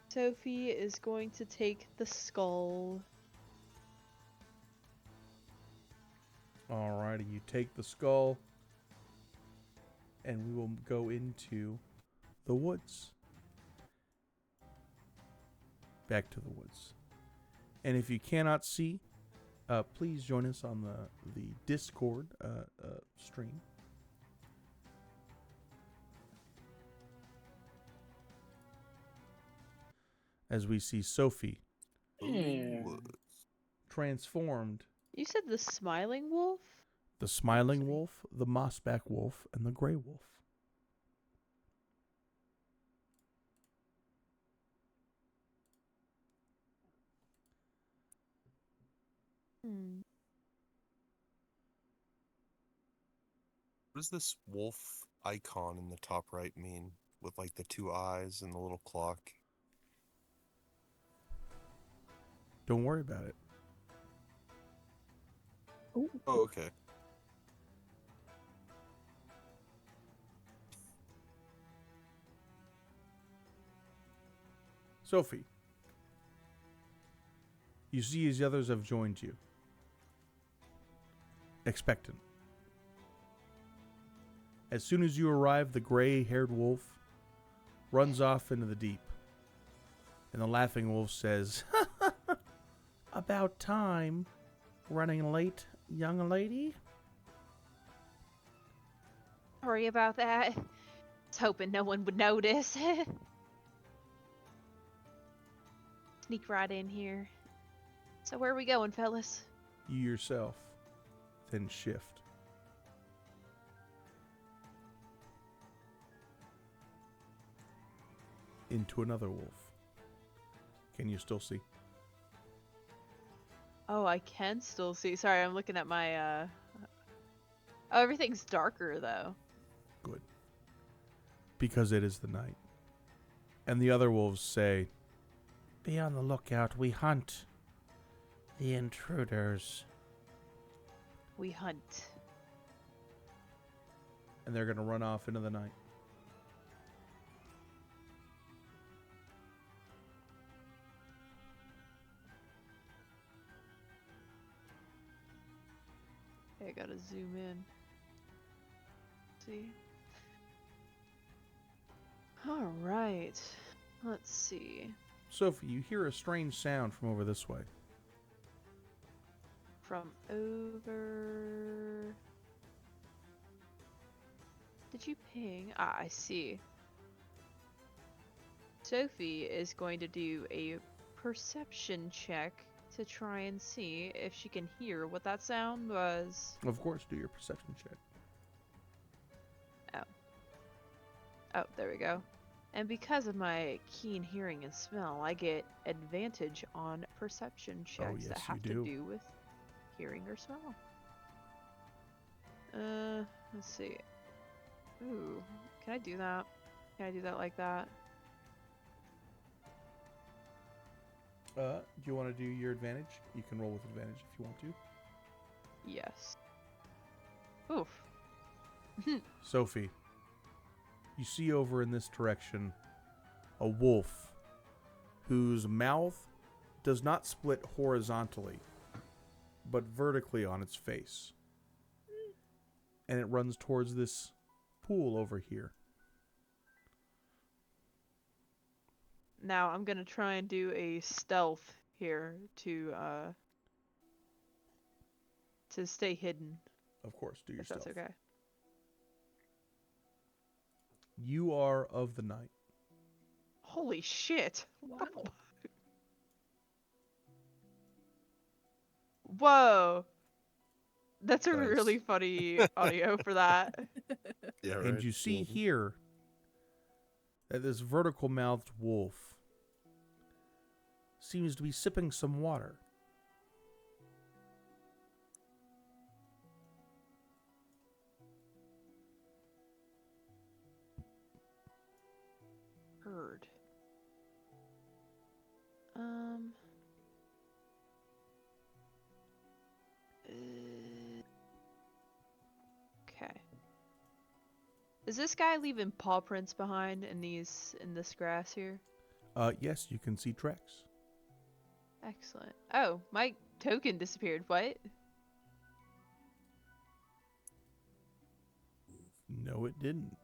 Sophie is going to take the skull. Alrighty, you take the skull, and we will go into the woods. Back to the woods. And if you cannot see, please join us on the Discord stream. As we see Sophie Yeah. transformed, You said the smiling wolf? the smiling wolf, the mossback wolf, and the gray wolf. What does this wolf icon in the top right mean? With like the two eyes and the little clock? Don't worry about it. Oh, okay. Sophie, you see as the others have joined you. Expectant. As soon as you arrive, the gray-haired wolf runs off into the deep. And the laughing wolf says, "About time. Running late, young lady?" Sorry about that. Was hoping no one would notice. Sneak right in here. So where are we going, fellas? You yourself then shift. Into another wolf. Can you still see? Oh, I can still see. Sorry, I'm looking at my, Oh, everything's darker, though. Good. Because it is the night. And the other wolves say, "Be on the lookout. We hunt the intruders." We hunt. And they're going to run off into the night. Okay, I gotta zoom in. See? Alright. Let's see. Sophie, you hear a strange sound from over this way. From over... Did you ping? Ah, I see. Sophie is going to do a perception check to try and see if she can hear what that sound was. Of course, do your perception check. Oh, there we go. And because of my keen hearing and smell, I get advantage on perception checks that yes, have you to do. do with hearing or smell. Let's see. Ooh, can I do that? Can I do that like that? Do you want to do your advantage? You can roll with advantage if you want to. Yes. Oof. Sophie, you see over in this direction a wolf whose mouth does not split horizontally, but vertically on its face. And it runs towards this pool over here. Now I'm gonna try and do a stealth here to stay hidden, Of course, do your if that's stealth. okay. You are of the night. Holy shit! Whoa! That's a Nice. really funny audio for that. Yeah, right. And you see here that this vertical mouthed wolf seems to be sipping some water. Heard. Okay. Is this guy leaving paw prints behind in this grass here? Yes, you can see tracks. Excellent. Oh, my token disappeared. What? No, it didn't.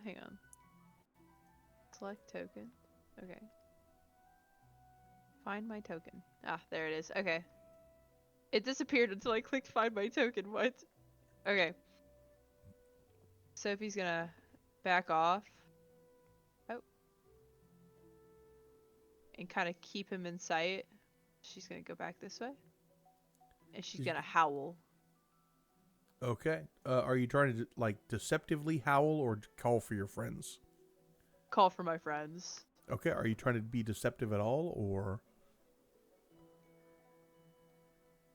Hang on. Select token. Okay. Find my token. Ah, there it is. Okay. It disappeared until I clicked find my token. What? Okay. Sophie's gonna back off. Oh. And kind of keep him in sight. She's gonna go back this way. And she's gonna howl. Okay. Are you trying to, like, deceptively howl or call for your friends? Call for my friends. Okay. Are you trying to be deceptive at all, or?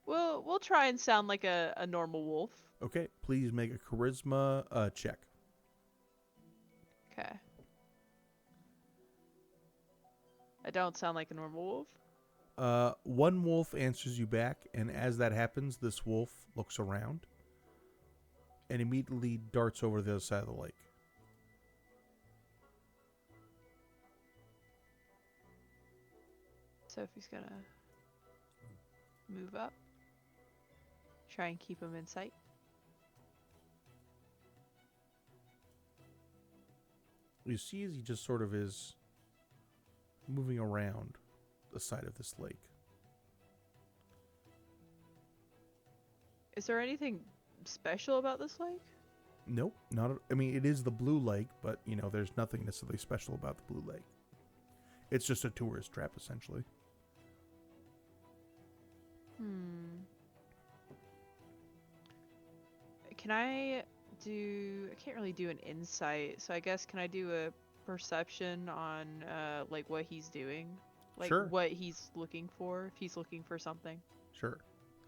We'll try and sound like a normal wolf. Okay. Please make a charisma check. Okay. I don't sound like a normal wolf. One wolf answers you back, and as that happens, this wolf looks around and immediately darts over to the other side of the lake. Sophie's gonna move up. Try and keep him in sight. You see as he just sort of is moving around the side of this lake. Is there anything special about this lake? Nope, not. I mean, it is the Blue Lake, but you know, there's nothing necessarily special about the Blue Lake. It's just a tourist trap, essentially. Can I do? I can't really do an insight, so I guess can I do a perception on like what he's doing, like Sure. what he's looking for, if he's looking for something. Sure,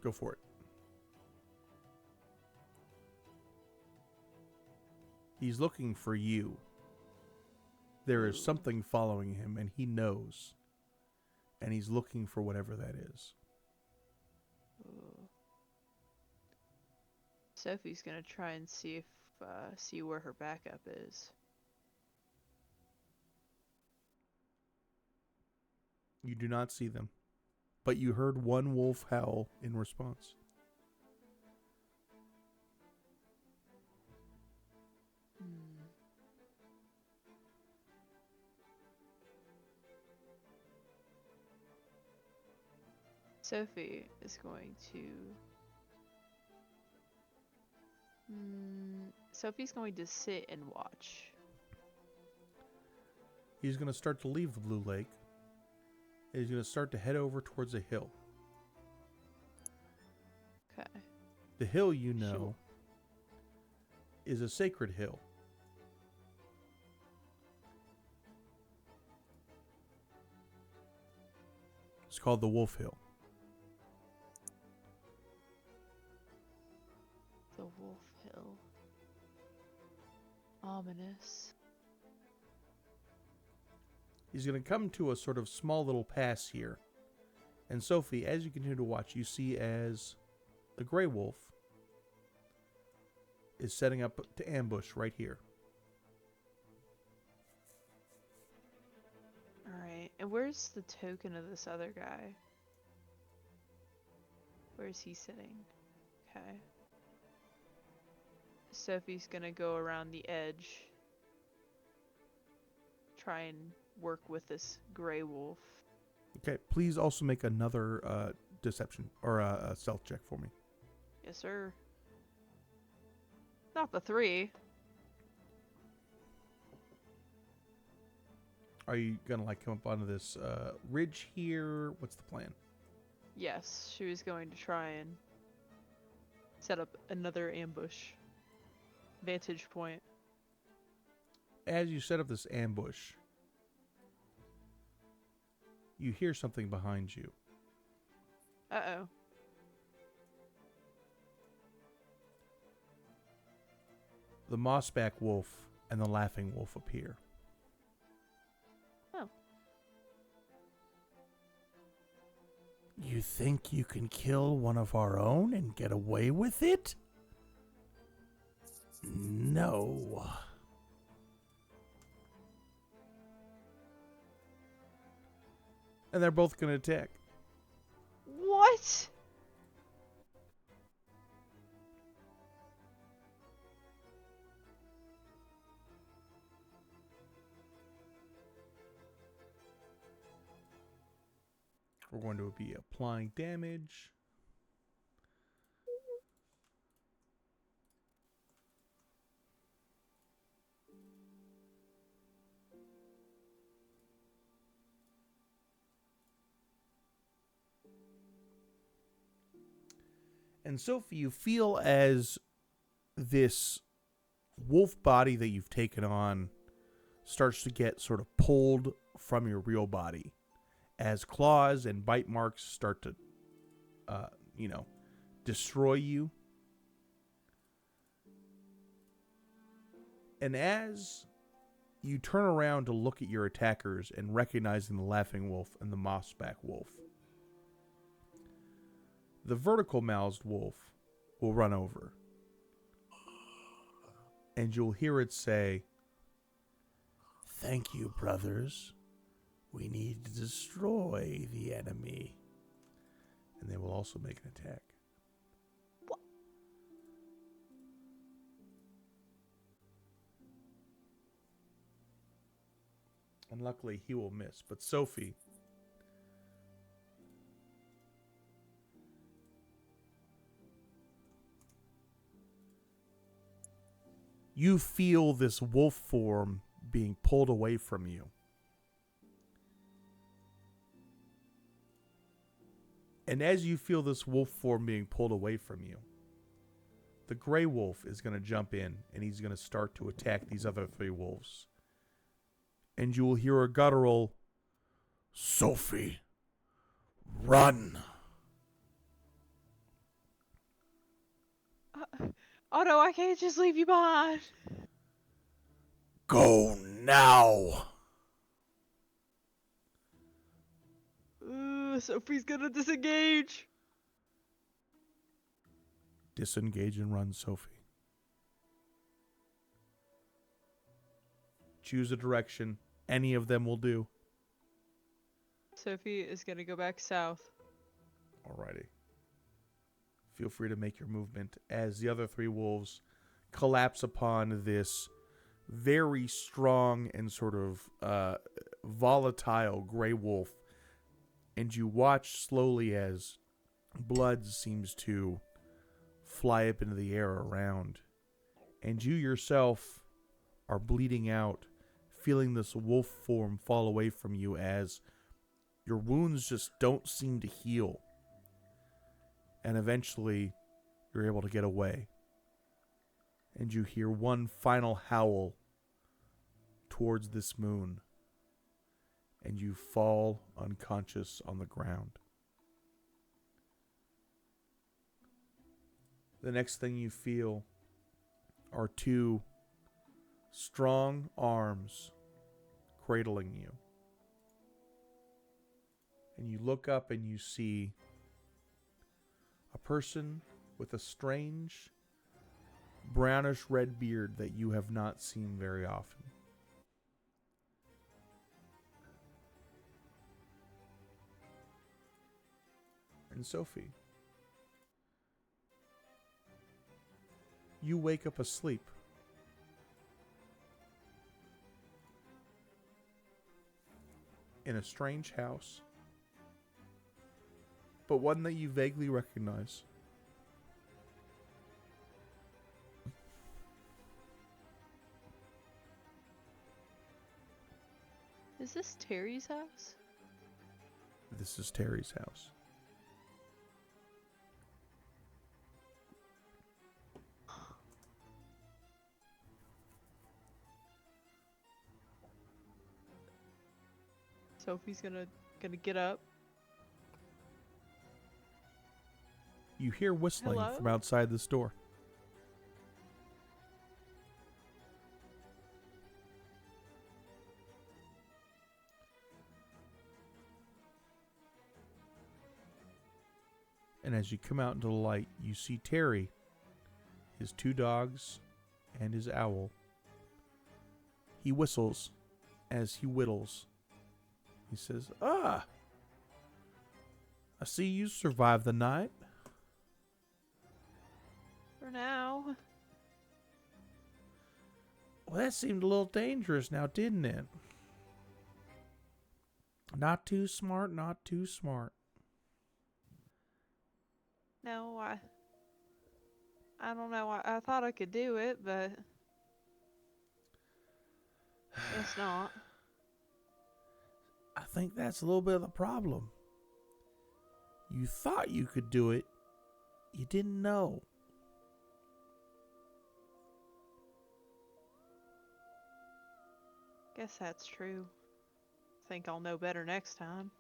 go for it. He's looking for you. There is something following him, and he knows. And he's looking for whatever that is. Ooh. Sophie's gonna try and see if see where her backup is. You do not see them, but you heard one wolf howl in response. Sophie is going to. Sophie's going to sit and watch. He's going to start to leave the Blue Lake. And he's going to start to head over towards a hill. Okay. The hill, you know, is a sacred hill. It's called the Wolf Hill. The Wolf Hill. Ominous. He's going to come to a sort of small little pass here. And Sophie, as you continue to watch, you see as the gray wolf is setting up to ambush right here. Alright, and where's the token of this other guy? Where's he sitting? Okay. Sophie's gonna go around the edge. Try and work with this gray wolf. Okay, please also make another deception or a stealth check for me. Yes, sir. Not the 3. Are you gonna like come up onto this ridge here? What's the plan? Yes, she was going to try and set up another ambush. Vantage point. As you set up this ambush, you hear something behind you. Uh-oh. The mossback wolf and the laughing wolf appear. Oh. You think you can kill one of our own and get away with it? No. And they're both going to attack. What? We're going to be applying damage. And Sophie, you feel as this wolf body that you've taken on starts to get sort of pulled from your real body as claws and bite marks start to, destroy you. And as you turn around to look at your attackers and recognizing the laughing wolf and the mossback wolf, the vertical-mouthed wolf will run over. And you'll hear it say, "Thank you, brothers. We need to destroy the enemy." And they will also make an attack. What? And luckily, he will miss. But Sophie, you feel this wolf form being pulled away from you. And as you feel this wolf form being pulled away from you, the gray wolf is going to jump in and he's going to start to attack these other 3 wolves. And you will hear a guttural, "Sophie, run!" Oh no, I can't just leave you behind. "Go now!" Sophie's gonna disengage. Disengage and run, Sophie. Choose a direction. Any of them will do. Sophie is gonna go back south. Alrighty. Feel free to make your movement as the other 3 wolves collapse upon this very strong and sort of volatile gray wolf. And you watch slowly as blood seems to fly up into the air around. And you yourself are bleeding out, feeling this wolf form fall away from you as your wounds just don't seem to heal. And eventually, you're able to get away. And you hear one final howl towards this moon. And you fall unconscious on the ground. The next thing you feel are 2 strong arms cradling you. And you look up and you see a person with a strange brownish red beard that you have not seen very often. And Sophie, you wake up asleep. In a strange house, but one that you vaguely recognize. Is this Terry's house? This is Terry's house. Sophie's gonna get up. You hear whistling Hello? from outside this door. And as you come out into the light, you see Terry, his 2 dogs, and his owl. He whistles as he whittles. He says, "Ah, I see you survived the night." For now. Well, that seemed a little dangerous now, didn't it? Not too smart, not too smart. No, I don't know. I thought I could do it, but guess not. I think that's a little bit of the problem. You thought you could do it. You didn't know. Guess that's true. Think I'll know better next time.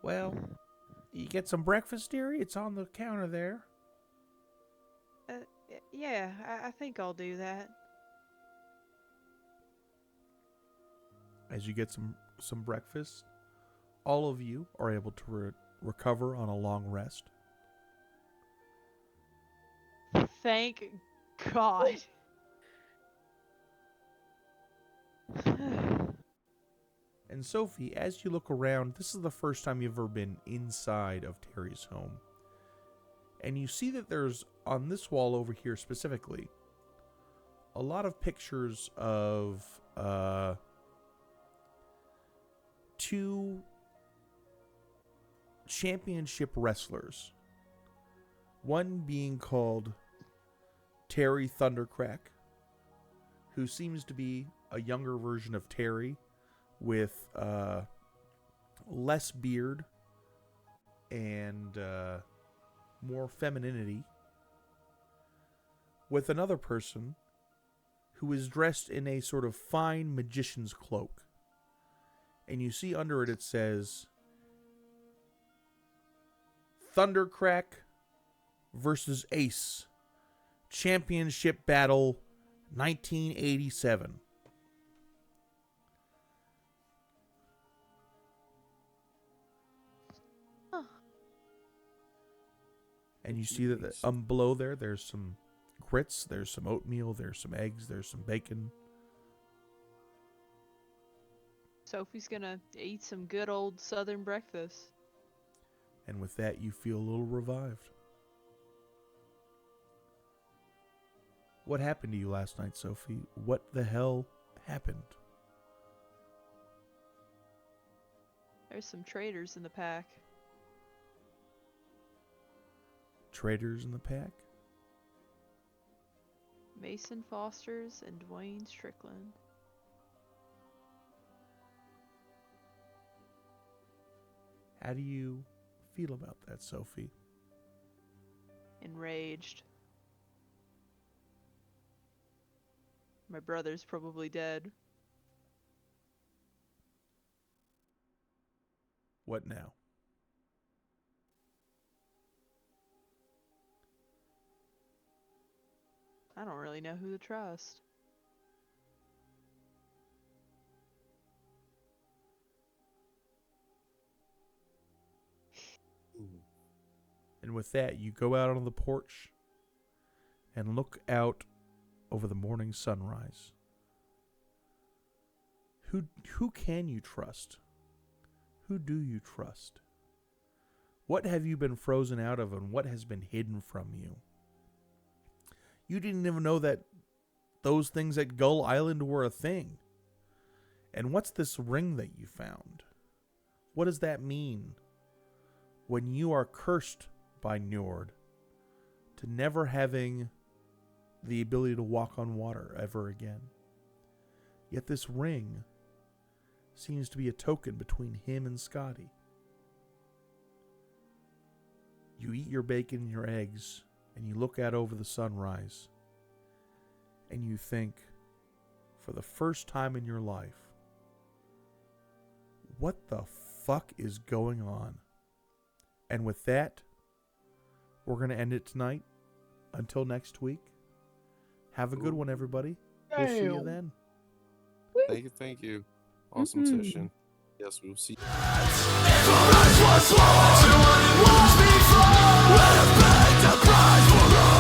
Well, you get some breakfast, dearie? It's on the counter there. Yeah, I think I'll do that. As you get some breakfast, all of you are able to recover on a long rest. Thank God. And Sophie, as you look around, this is the first time you've ever been inside of Terry's home. And you see that there's, on this wall over here specifically, a lot of pictures of 2 championship wrestlers. One being called Terry Thundercrack, who seems to be a younger version of Terry with less beard and more femininity, with another person who is dressed in a sort of fine magician's cloak. And you see under it, it says Thundercrack versus Ace Championship Battle 1987. Huh. And you see that below there's some grits, there's some oatmeal, there's some eggs, there's some bacon. Sophie's gonna eat some good old southern breakfast. And with that, you feel a little revived. What happened to you last night, Sophie? What the hell happened? There's some traitors in the pack. Traitors in the pack? Mason Foster's and Dwayne Strickland. How do you feel about that, Sophie? Enraged. My brother's probably dead. What now? I don't really know who to trust. 'Cause And with that, you go out on the porch and look out over the morning sunrise. Who can you trust? Who do you trust? What have you been frozen out of, and what has been hidden from you? You didn't even know that those things at Gull Island were a thing. And what's this ring that you found? What does that mean? When you are cursed by Njord to never having the ability to walk on water ever again. Yet this ring seems to be a token between him and Scotty. You eat your bacon and your eggs, and you look out over the sunrise, and you think, for the first time in your life, what the fuck is going on? And with that, we're going to end it tonight. Until next week, have a good one, everybody. We'll see you then. Thank you. Awesome session. Yes, we'll see. If our eyes were swollen to what it was before, would have paid the price for us.